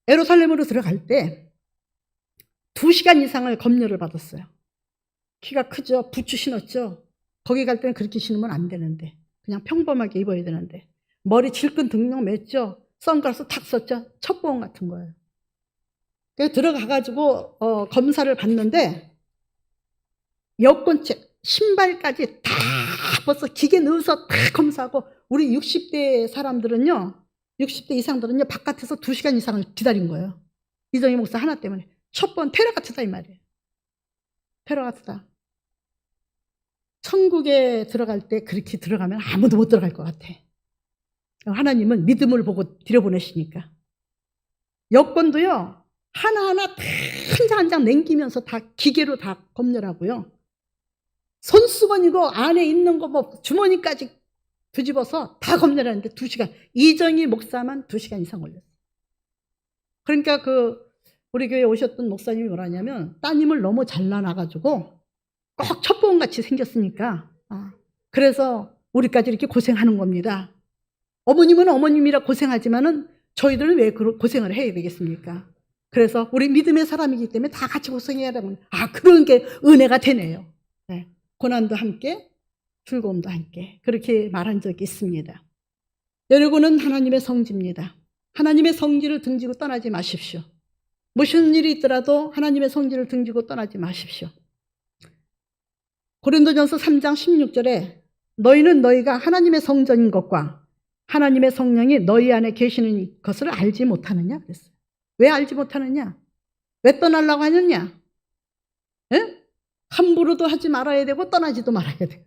예루살렘으로 들어갈 때 2시간 이상을 검열을 받았어요. 키가 크죠. 부츠 신었죠. 거기 갈 때는 그렇게 신으면 안 되는데 그냥 평범하게 입어야 되는데 머리 질끈 등록 맸죠. 선글라스 탁 썼죠. 첩보원 같은 거예요. 그래서 들어가가지고 검사를 받는데 여권책, 신발까지 다 벌써 기계 넣어서 다 검사하고, 우리 60대 사람들은요, 60대 이상들은요, 바깥에서 2시간 이상을 기다린 거예요. 이정희 목사 하나 때문에. 첫 번 테러같이다 이 말이에요. 테러같이다. 천국에 들어갈 때 그렇게 들어가면 아무도 못 들어갈 것 같아. 하나님은 믿음을 보고 들여보내시니까. 여권도요, 하나하나 다 한 장 한 장 남기면서 다 기계로 다 검열하고요. 손수건이고 안에 있는 거 뭐 주머니까지 뒤집어서 다 검열하는데 2시간. 이정희 목사만 2시간 이상 걸렸어요. 그러니까 우리 교회 오셨던 목사님이 뭐라냐면 따님을 너무 잘라놔가지고 꼭 첩보원같이 생겼으니까 그래서 우리까지 이렇게 고생하는 겁니다. 어머님은 어머님이라 고생하지만은 저희들은 왜 고생을 해야 되겠습니까? 그래서 우리 믿음의 사람이기 때문에 다 같이 고생해야 되는 그런 게 은혜가 되네요. 네. 고난도 함께 즐거움도 함께 그렇게 말한 적이 있습니다. 여러분은 하나님의 성지입니다. 하나님의 성지를 등지고 떠나지 마십시오. 무슨 일이 있더라도 하나님의 성지를 등지고 떠나지 마십시오. 고린도전서 3장 16절에 너희는 너희가 하나님의 성전인 것과 하나님의 성령이 너희 안에 계시는 것을 알지 못하느냐 그랬어요. 왜 알지 못하느냐? 왜 떠나려고 하느냐? 에? 함부로도 하지 말아야 되고 떠나지도 말아야 돼요.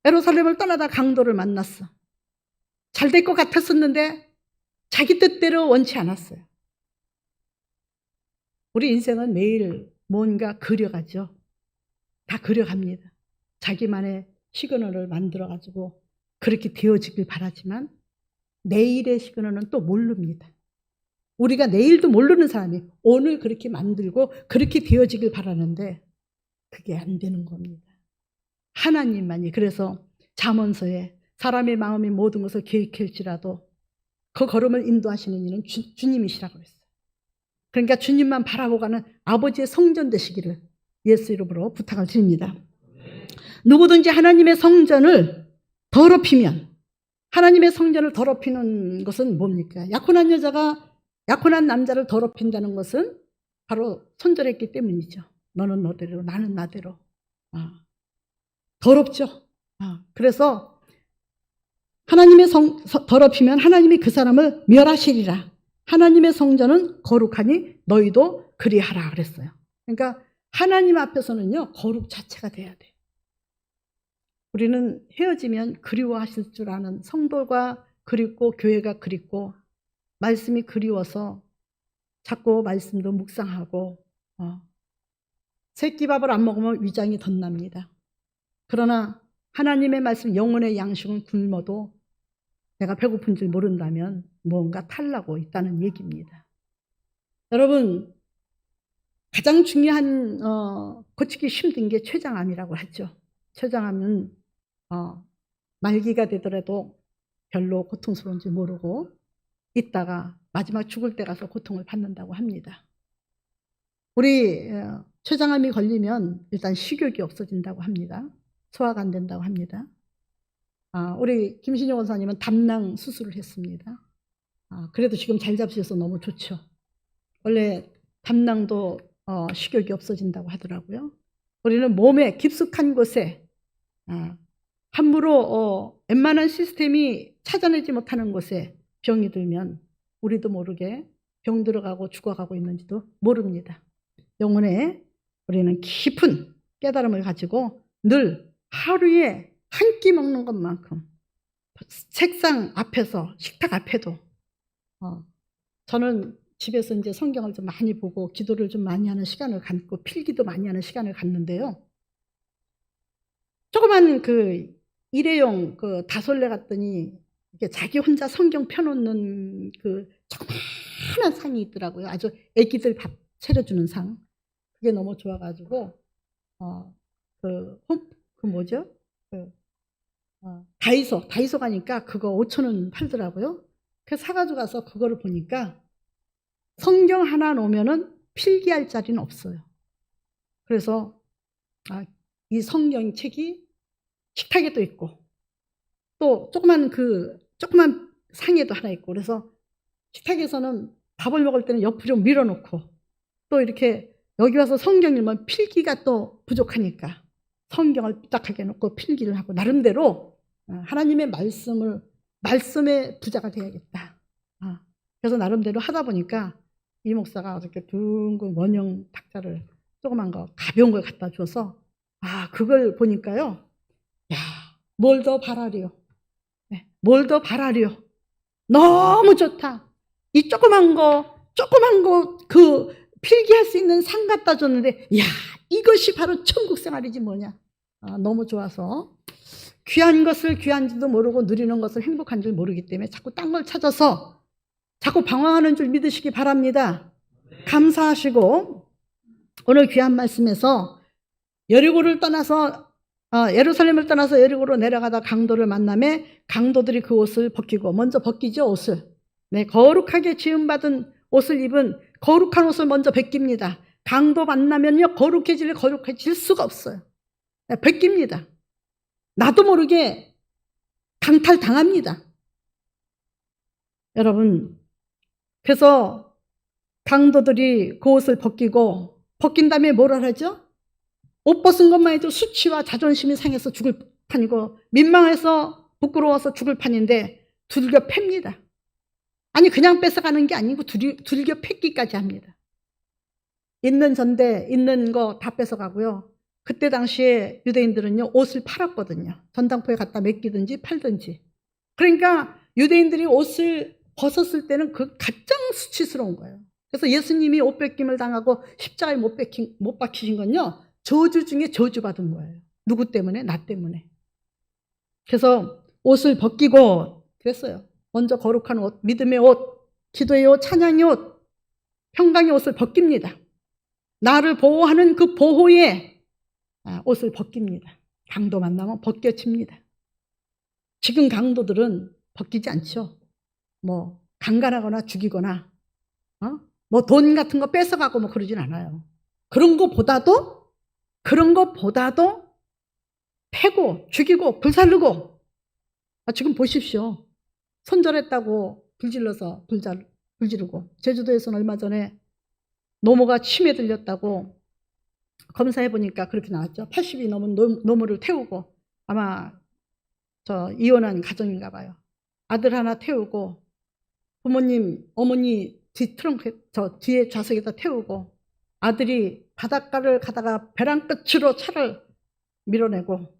예루살렘을 떠나다 강도를 만났어. 잘 될 것 같았었는데 자기 뜻대로 원치 않았어요. 우리 인생은 매일 뭔가 그려가죠. 다 그려갑니다. 자기만의 시그널을 만들어가지고 그렇게 되어지길 바라지만 내일의 시그널은 또 모릅니다. 우리가 내일도 모르는 사람이 오늘 그렇게 만들고 그렇게 되어지길 바라는데 그게 안 되는 겁니다. 하나님만이. 그래서 잠언서에 사람의 마음이 모든 것을 계획할지라도 그 걸음을 인도하시는 이는 주님이시라고 그랬어요. 그러니까 주님만 바라고 가는 아버지의 성전 되시기를 예수 이름으로 부탁을 드립니다. 누구든지 하나님의 성전을 더럽히면, 하나님의 성전을 더럽히는 것은 뭡니까? 약혼한 여자가 약혼한 남자를 더럽힌다는 것은 바로 손절했기 때문이죠. 너는 너대로 나는 나대로. 더럽죠. 그래서 하나님의 더럽히면 하나님이 그 사람을 멸하시리라. 하나님의 성전은 거룩하니 너희도 그리하라 그랬어요. 그러니까 하나님 앞에서는요 거룩 자체가 돼야 돼요. 우리는 헤어지면 그리워하실 줄 아는 성도가 그립고 교회가 그립고 말씀이 그리워서 자꾸 말씀도 묵상하고 새끼밥을 안 먹으면 위장이 덧납니다. 그러나 하나님의 말씀 영혼의 양식은 굶어도 내가 배고픈 줄 모른다면 뭔가 탈나고 있다는 얘기입니다. 여러분 가장 중요한 고치기 힘든 게 췌장암이라고 하죠. 췌장암은 말기가 되더라도 별로 고통스러운지 모르고 있다가 마지막 죽을 때 가서 고통을 받는다고 합니다. 우리 췌장암이 걸리면 일단 식욕이 없어진다고 합니다. 소화가 안 된다고 합니다. 우리 김신영 원사님은 담낭 수술을 했습니다. 그래도 지금 잘 잡수셔서 너무 좋죠. 원래 담낭도 식욕이 없어진다고 하더라고요. 우리는 몸의 깊숙한 곳에 함부로 웬만한 시스템이 찾아내지 못하는 곳에 병이 들면 우리도 모르게 병 들어가고 죽어가고 있는지도 모릅니다. 영혼에 우리는 깊은 깨달음을 가지고 늘 하루에 한 끼 먹는 것만큼 책상 앞에서 식탁 앞에도 저는 집에서 이제 성경을 좀 많이 보고 기도를 좀 많이 하는 시간을 갖고 필기도 많이 하는 시간을 갖는데요. 조그만 일회용 다솔레 갔더니 이게 자기 혼자 성경 펴놓는 조그만한 상이 있더라고요. 아주 애기들 밥 차려주는 상. 그게 너무 좋아가지고 뭐죠? 다이소 가니까 그거 5,000원 팔더라고요. 그래서 사가지고 가서 그거를 보니까 성경 하나 놓으면은 필기할 자리는 없어요. 그래서 이 성경 책이 식탁에도 있고 또 조그만 상에도 하나 있고 그래서 식탁에서는 밥을 먹을 때는 옆으로 밀어놓고 또 이렇게 여기 와서 성경 읽으면 필기가 또 부족하니까 성경을 삐딱하게 놓고 필기를 하고 나름대로 하나님의 말씀의 부자가 되어야겠다. 그래서 나름대로 하다 보니까 이 목사가 어저께 둥근 원형 탁자를 조그만 거 가벼운 걸 갖다 줘서 그걸 보니까요. 야, 뭘 더 바라리요. 네, 뭘 더 바라리요. 너무 좋다. 이 조그만 거 필기할 수 있는 상 갖다 줬는데 야, 이것이 바로 천국 생활이지 뭐냐. 너무 좋아서 귀한 것을 귀한지도 모르고 누리는 것을 행복한 줄 모르기 때문에 자꾸 딴 걸 찾아서 자꾸 방황하는 줄 믿으시기 바랍니다. 감사하시고 오늘 귀한 말씀에서 여리고를 떠나서 예루살렘을 떠나서 여리고로 내려가다 강도를 만남에 강도들이 그 옷을 벗기고, 먼저 벗기죠, 옷을. 네, 거룩하게 지음받은 옷을 입은 거룩한 옷을 먼저 벗깁니다. 강도 만나면요, 거룩해질 수가 없어요. 네, 벗깁니다. 나도 모르게 강탈당합니다. 여러분, 그래서 강도들이 그 옷을 벗긴 다음에 뭐라 하죠? 옷 벗은 것만 해도 수치와 자존심이 상해서 죽을 판이고, 민망해서 부끄러워서 죽을 판인데 두들겨 팹니다. 아니, 그냥 뺏어가는 게 아니고 두들겨 팼기까지 합니다. 있는 전대, 있는 거 다 뺏어가고요. 그때 당시에 유대인들은요, 옷을 팔았거든요. 전당포에 갖다 맡기든지 팔든지. 그러니까 유대인들이 옷을 벗었을 때는 그 가장 수치스러운 거예요. 그래서 예수님이 옷 벗김을 당하고 십자가에 못 박히신 건요, 저주 중에 저주받은 거예요. 누구 때문에? 나 때문에. 그래서 옷을 벗기고 그랬어요. 먼저 거룩한 옷, 믿음의 옷, 기도의 옷, 찬양의 옷, 평강의 옷을 벗깁니다. 나를 보호하는 그 보호의 옷을 벗깁니다. 강도 만나면 벗겨집니다. 지금 강도들은 벗기지 않죠. 뭐 강간하거나 죽이거나 뭐 돈 같은 거 뺏어가고 뭐 그러진 않아요. 그런 것보다도 패고 죽이고 불살르고, 지금 보십시오. 손절했다고 불질러서 불지르고, 제주도에서는 얼마 전에 노모가 치매 들렸다고 검사해 보니까 그렇게 나왔죠. 80이 넘은 노모를 태우고, 아마 이혼한 가정인가 봐요. 아들 하나 태우고, 부모님, 어머니 뒤에 좌석에다 태우고, 아들이 바닷가를 가다가 벼랑 끝으로 차를 밀어내고,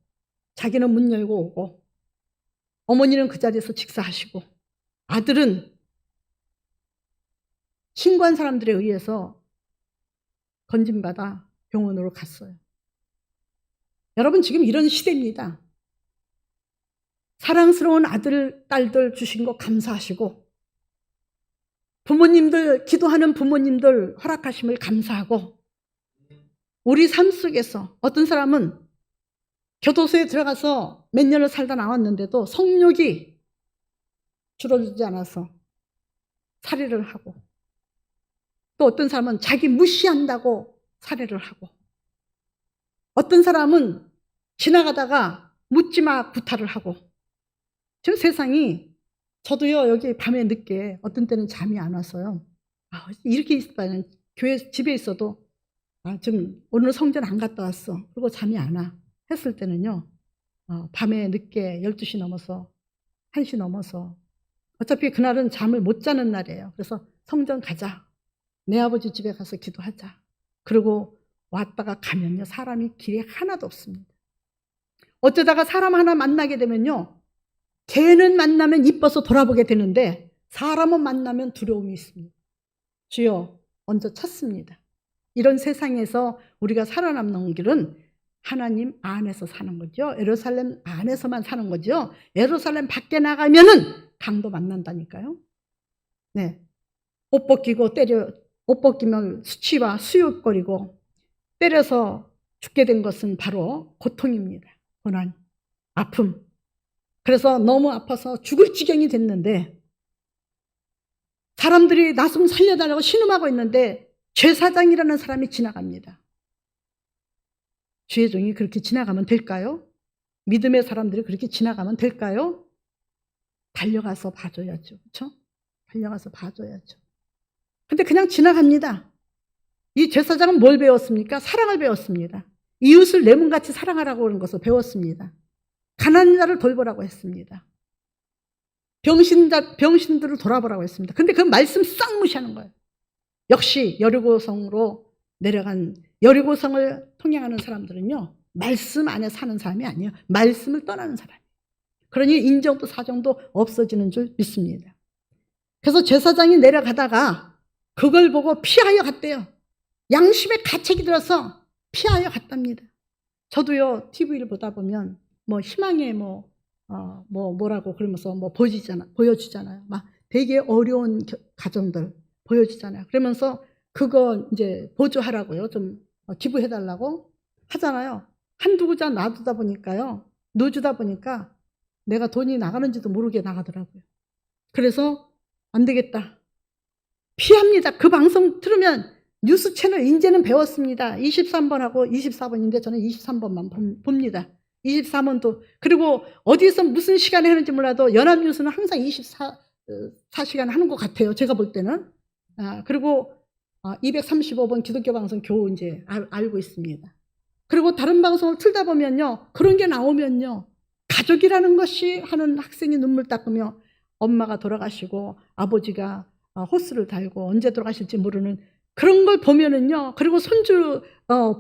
자기는 문 열고 오고, 어머니는 그 자리에서 직사하시고, 아들은 신고한 사람들에 의해서 건진받아 병원으로 갔어요. 여러분, 지금 이런 시대입니다. 사랑스러운 아들, 딸들 주신 거 감사하시고, 부모님들, 기도하는 부모님들 허락하심을 감사하고, 우리 삶 속에서 어떤 사람은 교도소에 들어가서 몇 년을 살다 나왔는데도 성욕이 줄어들지 않아서 살해를 하고, 또 어떤 사람은 자기 무시한다고 살해를 하고, 어떤 사람은 지나가다가 묻지마 구타를 하고, 지금 세상이, 저도요, 여기 밤에 늦게 어떤 때는 잠이 안 왔어요. 이렇게 있다는, 집에 있어도 지금 오늘 성전 안 갔다 왔어, 그리고 잠이 안 와 했을 때는요, 밤에 늦게 12시 넘어서 1시 넘어서, 어차피 그날은 잠을 못 자는 날이에요. 그래서 성전 가자, 내 아버지 집에 가서 기도하자. 그리고 왔다가 가면요, 사람이 길에 하나도 없습니다. 어쩌다가 사람 하나 만나게 되면요, 개는 만나면 이뻐서 돌아보게 되는데 사람은 만나면 두려움이 있습니다. 주여, 먼저 찾습니다. 이런 세상에서 우리가 살아남는 길은 하나님 안에서 사는 거죠. 예루살렘 안에서만 사는 거죠. 예루살렘 밖에 나가면은 강도 만난다니까요. 네, 옷 벗기면 수치와 수욕거리고, 때려서 죽게 된 것은 바로 고통입니다. 고난, 아픔. 그래서 너무 아파서 죽을 지경이 됐는데, 사람들이 나 좀 살려달라고 신음하고 있는데 제사장이라는 사람이 지나갑니다. 주의 종이 그렇게 지나가면 될까요? 믿음의 사람들이 그렇게 지나가면 될까요? 달려가서 봐줘야죠. 그렇죠? 달려가서 봐줘야죠. 근데 그냥 지나갑니다. 이 제사장은 뭘 배웠습니까? 사랑을 배웠습니다. 이웃을 내 몸같이 사랑하라고 하는 것을 배웠습니다. 가난한 자를 돌보라고 했습니다. 병신들을 돌아보라고 했습니다. 근데 그 말씀 싹 무시하는 거예요. 역시 여리고성으로 내려간, 여리고성을 통행하는 사람들은요, 말씀 안에 사는 사람이 아니에요. 말씀을 떠나는 사람이에요. 그러니 인정도 사정도 없어지는 줄 믿습니다. 그래서 제사장이 내려가다가 그걸 보고 피하여 갔대요. 양심에 가책이 들어서 피하여 갔답니다. 저도요, TV를 보다 보면 희망의 뭐라고 그러면서 보여주잖아요. 막 되게 어려운 가정들 보여주잖아요. 그러면서 그거 이제 보조하라고요. 좀 기부해달라고 하잖아요. 한두 구자 놔두다 보니까요. 넣어주다 보니까 내가 돈이 나가는지도 모르게 나가더라고요. 그래서 안 되겠다. 피합니다. 그 방송 들으면 뉴스 채널 이제는 배웠습니다. 23번하고 24번인데 저는 23번만 봅니다. 24번도 그리고 어디서 무슨 시간에 하는지 몰라도 연합뉴스는 항상 24시간 하는 것 같아요. 제가 볼 때는. 그리고 235번 기독교 방송 겨우 이제 알고 있습니다. 그리고 다른 방송을 틀다 보면요. 그런 게 나오면요. 가족이라는 것이 하는 학생이 눈물 닦으며 엄마가 돌아가시고 아버지가 호스를 달고 언제 돌아가실지 모르는 그런 걸 보면은요. 그리고 손주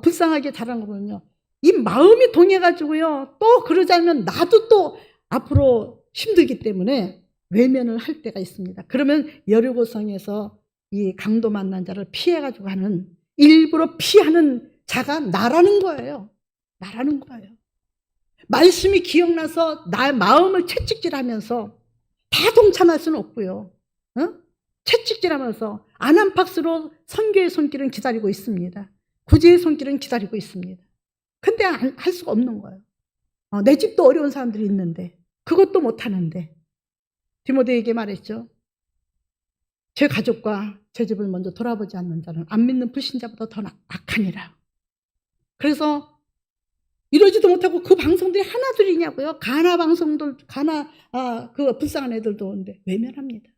불쌍하게 자란 거는요. 이 마음이 동해가지고요. 또 그러자면 나도 또 앞으로 힘들기 때문에 외면을 할 때가 있습니다. 그러면 여리고성에서 이 강도 만난 자를 피해가지고 하는 일부러 피하는 자가 나라는 거예요. 나라는 거예요. 말씀이 기억나서 나의 마음을 채찍질하면서 다 동참할 수는 없고요. 채찍질하면서 안안박스로 선교의 손길은 기다리고 있습니다. 구제의 손길은 기다리고 있습니다. 근데 할 수가 없는 거예요. 내 집도 어려운 사람들이 있는데 그것도 못하는데 디모데에게 말했죠. 제 가족과 제 집을 먼저 돌아보지 않는 자는 안 믿는 불신자보다 더 악하니라. 그래서 이러지도 못하고 그 방송들이 하나둘이냐고요. 가나 방송들, 그 불쌍한 애들도 오는데 외면합니다.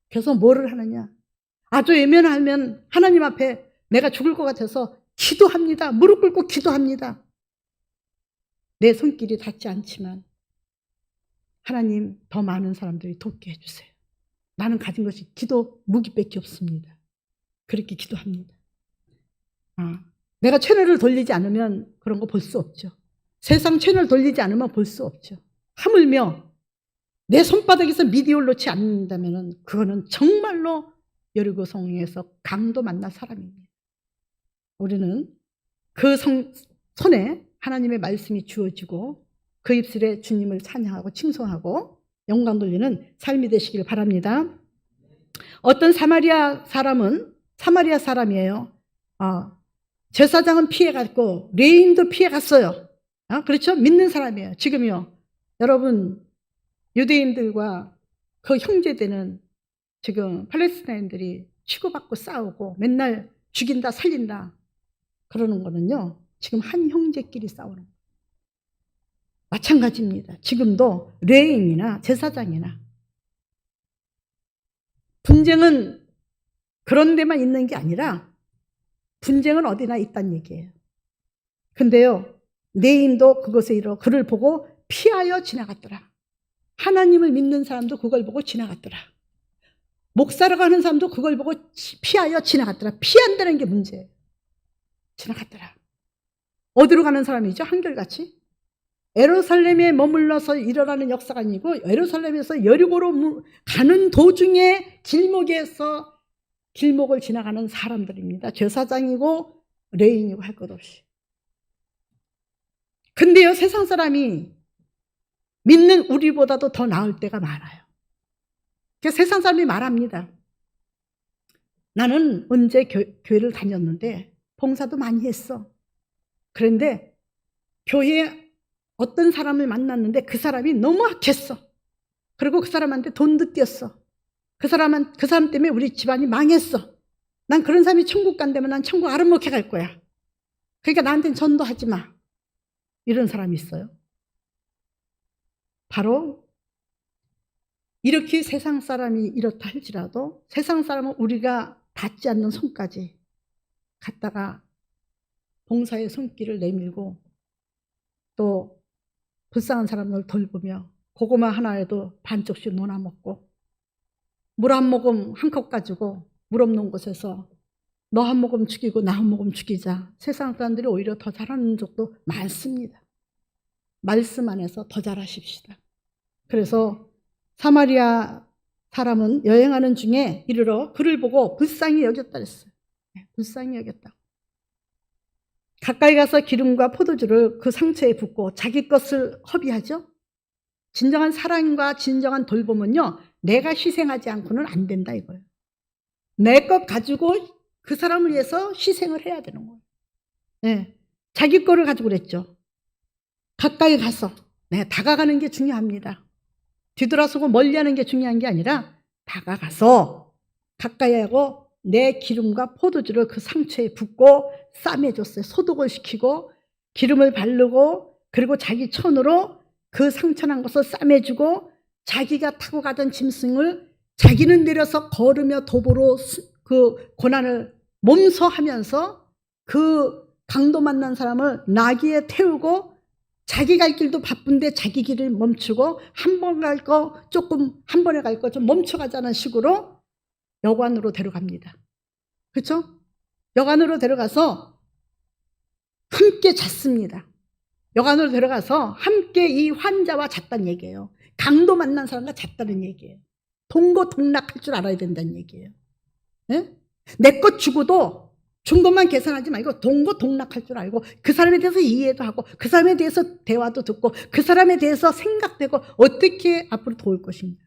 그래서 뭐를 하느냐. 아주 외면하면 하나님 앞에 내가 죽을 것 같아서 기도합니다. 무릎 꿇고 기도합니다. 내 손길이 닿지 않지만 하나님 더 많은 사람들이 돕게 해주세요. 나는 가진 것이 기도 무기밖에 없습니다. 그렇게 기도합니다. 내가 채널을 돌리지 않으면 그런 거 볼 수 없죠. 세상 채널 돌리지 않으면 볼 수 없죠. 하물며 내 손바닥에서 미디어를 놓지 않는다면 그거는 정말로 여리고성에서 강도 만난 사람입니다. 우리는 그 손에 하나님의 말씀이 주어지고 그 입술에 주님을 찬양하고 칭송하고 영광 돌리는 삶이 되시길 바랍니다. 어떤 사마리아 사람이에요. 제사장은 피해갔고 레인도 피해갔어요. 그렇죠? 믿는 사람이에요. 지금요. 여러분 유대인들과 그 형제되는 지금 팔레스타인들이 치고받고 싸우고 맨날 죽인다 살린다 그러는 거는요. 지금 한 형제끼리 싸우는 거예요. 마찬가지입니다. 지금도 레인이나 제사장이나 분쟁은 그런 데만 있는 게 아니라 분쟁은 어디나 있다는 얘기예요. 근데요. 레인도 그것에 이르러 그를 보고 피하여 지나갔더라. 하나님을 믿는 사람도 그걸 보고 지나갔더라. 목사라고 하는 사람도 그걸 보고 피하여 지나갔더라. 피한다는 게 문제예요. 지나갔더라. 어디로 가는 사람이죠? 한결같이 예루살렘에 머물러서 일어나는 역사가 아니고 예루살렘에서 여리고로 가는 도중에 길목에서 길목을 지나가는 사람들입니다. 제사장이고 레인이고 할 것 없이. 근데요, 세상 사람이 믿는 우리보다도 더 나을 때가 많아요. 그래서 세상 사람이 말합니다. 나는 언제 교회를 다녔는데 봉사도 많이 했어. 그런데 교회에 어떤 사람을 만났는데 그 사람이 너무 악했어. 그리고 그 사람한테 돈도 띄었어. 그 사람 때문에 우리 집안이 망했어. 난 그런 사람이 천국 간다면 난 천국 아름먹게 갈 거야. 그러니까 나한테는 전도하지 마. 이런 사람이 있어요. 바로 이렇게 세상 사람이 이렇다 할지라도 세상 사람은 우리가 닿지 않는 손까지 갖다가 봉사의 손길을 내밀고 또 불쌍한 사람을 돌보며 고구마 하나에도 반쪽씩 논아 먹고 물 한 모금 한 컵 가지고 물 없는 곳에서 너 한 모금 죽이고 나 한 모금 죽이자. 세상 사람들이 오히려 더 잘하는 적도 많습니다. 말씀 안에서 더 잘하십시다. 그래서 사마리아 사람은 여행하는 중에 이르러 그를 보고 불쌍히 여겼다 그랬어요. 불쌍히 여겼다. 가까이 가서 기름과 포도주를 그 상처에 붓고 자기 것을 허비하죠. 진정한 사랑과 진정한 돌봄은요, 내가 희생하지 않고는 안 된다 이거예요. 내 것 가지고 그 사람을 위해서 희생을 해야 되는 거예요. 네. 자기 거를 가지고 그랬죠. 가까이 가서 다가가는 게 중요합니다. 뒤돌아서고 멀리하는 게 중요한 게 아니라 다가가서 가까이 하고 내 기름과 포도주를 그 상처에 붓고 싸매줬어요. 소독을 시키고 기름을 바르고 그리고 자기 손으로 그 상처난 것을 싸매주고 자기가 타고 가던 짐승을 자기는 내려서 걸으며 도보로 그 고난을 몸서하면서 그 강도 만난 사람을 나귀에 태우고 자기 갈 길도 바쁜데 자기 길을 멈추고 한 번 갈 거 조금 한 번에 갈 거 좀 멈춰가자는 식으로 여관으로 데려갑니다. 그렇죠? 여관으로 데려가서 함께 잤습니다. 여관으로 데려가서 함께 이 환자와 잤다는 얘기예요. 강도 만난 사람과 잤다는 얘기예요. 동고동락할 줄 알아야 된다는 얘기예요. 네? 내 것 주고도 준 것만 계산하지 말고 동고동락할 줄 알고 그 사람에 대해서 이해도 하고 그 사람에 대해서 대화도 듣고 그 사람에 대해서 생각되고 어떻게 앞으로 도울 것인가.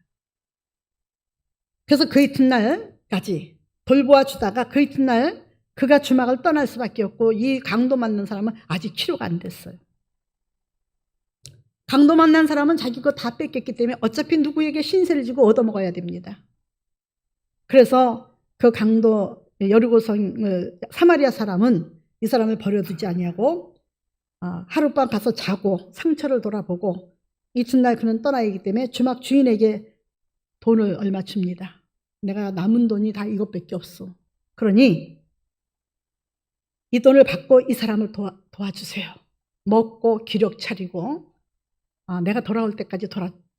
그래서 그 이튿날까지 돌보아 주다가 그 이튿날 그가 주막을 떠날 수밖에 없고 이 강도 만난 사람은 아직 치료가 안 됐어요. 강도 만난 사람은 자기 거 다 뺏겼기 때문에 어차피 누구에게 신세를 지고 얻어먹어야 됩니다. 그래서 그 강도 여리고성 사마리아 사람은 이 사람을 버려두지 아니하고 하룻밤 가서 자고 상처를 돌아보고 이튿날 그는 떠나야하기 때문에 주막 주인에게 돈을 얼마 줍니다. 내가 남은 돈이 다 이것밖에 없어. 그러니 이 돈을 받고 이 사람을 도와주세요. 먹고 기력 차리고 내가 돌아올 때까지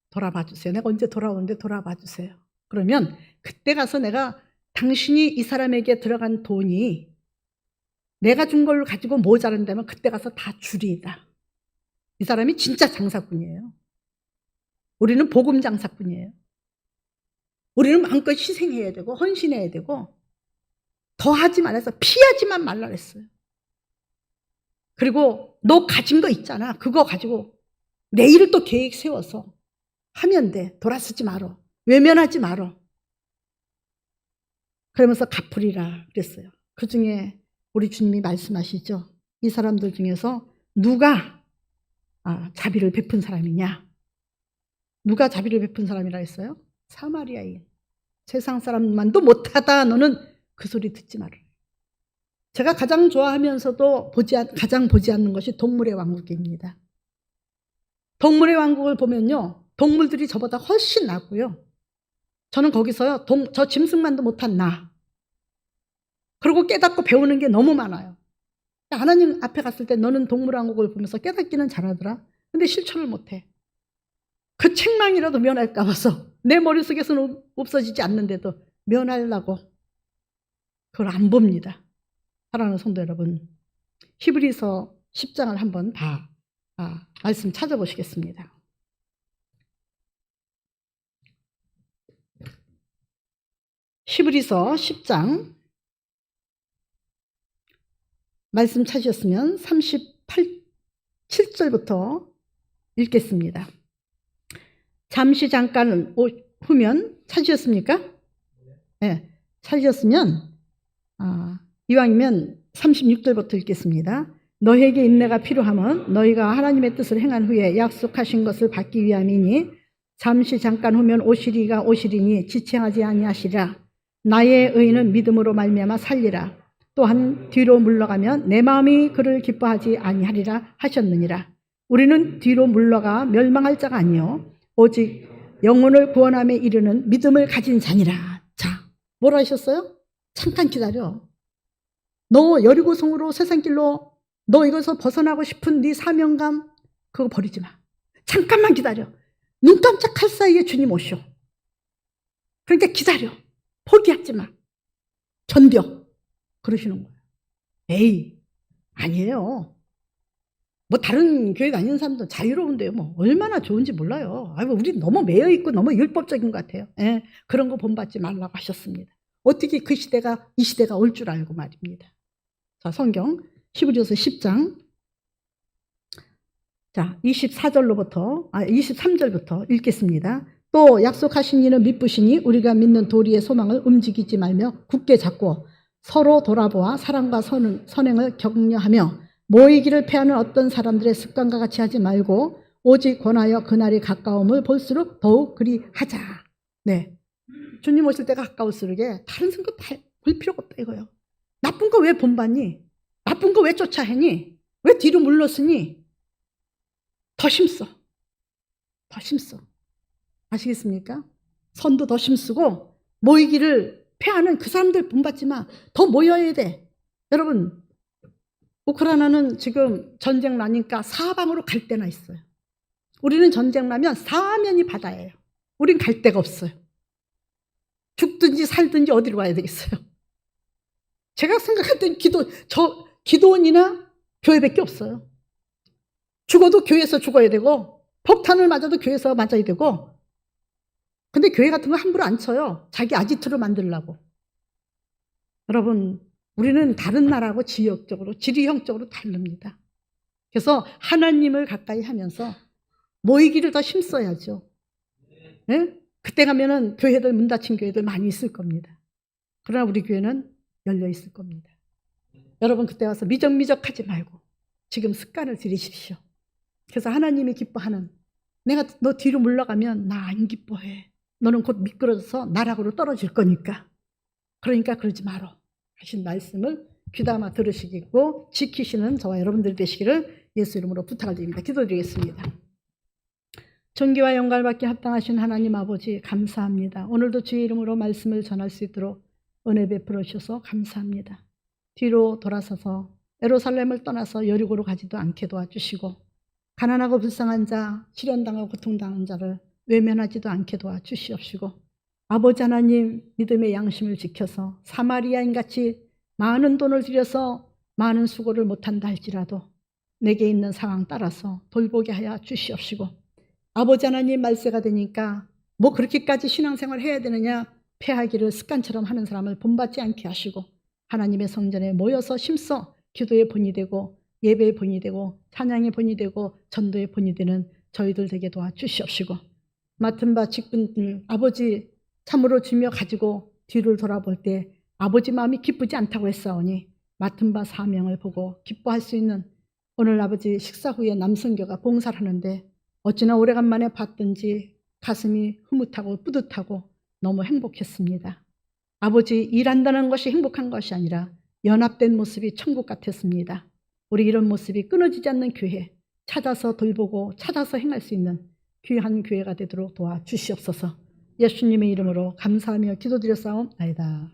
돌아봐 주세요. 내가 언제 돌아오는데 돌아봐 주세요. 그러면 그때 가서 내가 당신이 이 사람에게 들어간 돈이 내가 준 걸 가지고 모자란다면 그때 가서 다 주리이다. 이 사람이 진짜 장사꾼이에요. 우리는 복음 장사꾼이에요. 우리는 마음껏 희생해야 되고 헌신해야 되고 더 하지 말아서 피하지만 말라 그랬어요. 그리고 너 가진 거 있잖아. 그거 가지고 내일을 또 계획 세워서 하면 돼. 돌아서지 말어. 외면하지 말어. 그러면서 갚으리라 그랬어요. 그 중에 우리 주님이 말씀하시죠. 이 사람들 중에서 누가 자비를 베푼 사람이냐? 누가 자비를 베푼 사람이라 했어요? 사마리아인. 세상 사람만도 못하다. 너는 그 소리 듣지 말아라. 제가 가장 좋아하면서도 가장 보지 않는 것이 동물의 왕국입니다. 동물의 왕국을 보면요. 동물들이 저보다 훨씬 낫고요. 저는 거기서요. 저 짐승만도 못한 나. 그리고 깨닫고 배우는 게 너무 많아요. 하나님 앞에 갔을 때 너는 동물의 왕국을 보면서 깨닫기는 잘하더라. 근데 실천을 못해. 그 책망이라도 면할까 봐서 내 머릿속에서는 없어지지 않는데도 면하려고 그걸 안 봅니다. 사랑하는 성도 여러분, 히브리서 10장을 한번 말씀 찾아보시겠습니다. 히브리서 10장 말씀 찾으셨으면 7절부터 읽겠습니다. 잠시 잠깐 후면 찾으셨습니까? 네, 찾으셨으면 이왕이면 36절부터 읽겠습니다. 너희에게 인내가 필요하면 너희가 하나님의 뜻을 행한 후에 약속하신 것을 받기 위함이니 잠시 잠깐 후면 오시리니 지체하지 아니하시리라. 나의 의인은 믿음으로 말미암아 살리라. 또한 뒤로 물러가면 내 마음이 그를 기뻐하지 아니하리라 하셨느니라. 우리는 뒤로 물러가 멸망할 자가 아니요 오직 영혼을 구원함에 이르는 믿음을 가진 자니라. 자, 뭐라 하셨어요? 잠깐 기다려. 너 여리고성으로 세상길로 너 이것서 벗어나고 싶은 네 사명감 그거 버리지 마. 잠깐만 기다려. 눈 깜짝할 사이에 주님 오셔. 그러니까 기다려. 포기하지 마. 견뎌. 그러시는 거예요. 에이, 아니에요. 뭐 다른 교회 다니는 사람도 자유로운데요. 뭐 얼마나 좋은지 몰라요. 아이고, 우리 너무 매여있고 너무 율법적인 것 같아요. 예, 그런 거 본받지 말라고 하셨습니다. 어떻게 이 시대가 올 줄 알고 말입니다. 자, 성경 히브리서 10장 자 23절부터 읽겠습니다. 또 약속하신 이는 미쁘시니 우리가 믿는 도리의 소망을 움직이지 말며 굳게 잡고 서로 돌아보아 사랑과 선행을 격려하며 모이기를 패하는 어떤 사람들의 습관과 같이 하지 말고 오직 권하여 그날이 가까움을 볼수록 더욱 그리하자. 네, 주님 오실 때가 가까울수록 다른 생각 다 볼 필요가 없다 이거요. 나쁜 거 왜 본받니? 나쁜 거 왜 쫓아해니? 왜 뒤로 물러서니? 더 힘써. 더 힘써. 아시겠습니까? 선도 더 힘쓰고 모이기를 패하는 그 사람들 본받지 마. 더 모여야 돼. 여러분, 우크라이나는 지금 전쟁 나니까 사방으로 갈 데나 있어요. 우리는 전쟁 나면 사면이 바다예요. 우린 갈 데가 없어요. 죽든지 살든지 어디로 가야 되겠어요? 제가 생각할 땐 기도원이나 교회밖에 없어요. 죽어도 교회에서 죽어야 되고 폭탄을 맞아도 교회에서 맞아야 되고, 근데 교회 같은 거 함부로 안 쳐요. 자기 아지트로 만들려고. 여러분, 우리는 다른 나라하고 지역적으로, 지리형적으로 다릅니다. 그래서 하나님을 가까이 하면서 모이기를 더 힘써야죠. 네? 그때 가면은 교회들, 문 닫힌 교회들 많이 있을 겁니다. 그러나 우리 교회는 열려 있을 겁니다. 여러분, 그때 와서 미적미적하지 말고 지금 습관을 들이십시오. 그래서 하나님이 기뻐하는, 내가 너 뒤로 물러가면 나 안 기뻐해. 너는 곧 미끄러져서 나락으로 떨어질 거니까. 그러니까 그러지 말어. 하신 말씀을 귀담아 들으시고 지키시는 저와 여러분들이 되시기를 예수 이름으로 부탁을 드립니다. 기도드리겠습니다. 존귀와 영광을 받기 합당하신 하나님 아버지, 감사합니다. 오늘도 주의 이름으로 말씀을 전할 수 있도록 은혜 베풀어 주셔서 감사합니다. 뒤로 돌아서서 예루살렘을 떠나서 여리고로 가지도 않게 도와주시고, 가난하고 불쌍한 자, 시련당하고 고통당한 자를 외면하지도 않게 도와주시옵시고, 아버지 하나님, 믿음의 양심을 지켜서 사마리아인같이 많은 돈을 들여서 많은 수고를 못한다 할지라도 내게 있는 상황 따라서 돌보게 하여 주시옵시고, 아버지 하나님, 말세가 되니까 뭐 그렇게까지 신앙생활 해야 되느냐, 패하기를 습관처럼 하는 사람을 본받지 않게 하시고, 하나님의 성전에 모여서 힘써 기도의 본이 되고 예배의 본이 되고 찬양의 본이 되고 전도의 본이 되는 저희들 되게 도와주시옵시고, 맡은 바 직분들 아버지 참으로 주며 가지고 뒤를 돌아볼 때 아버지 마음이 기쁘지 않다고 했사오니, 맡은 바 사명을 보고 기뻐할 수 있는 오늘 아버지 식사 후에 남선교가 봉사를 하는데 어찌나 오래간만에 봤던지 가슴이 흐뭇하고 뿌듯하고 너무 행복했습니다. 아버지, 일한다는 것이 행복한 것이 아니라 연합된 모습이 천국 같았습니다. 우리 이런 모습이 끊어지지 않는 교회, 찾아서 돌보고 찾아서 행할 수 있는 귀한 교회가 되도록 도와주시옵소서. 예수님의 이름으로 감사하며 기도드렸사옵나이다.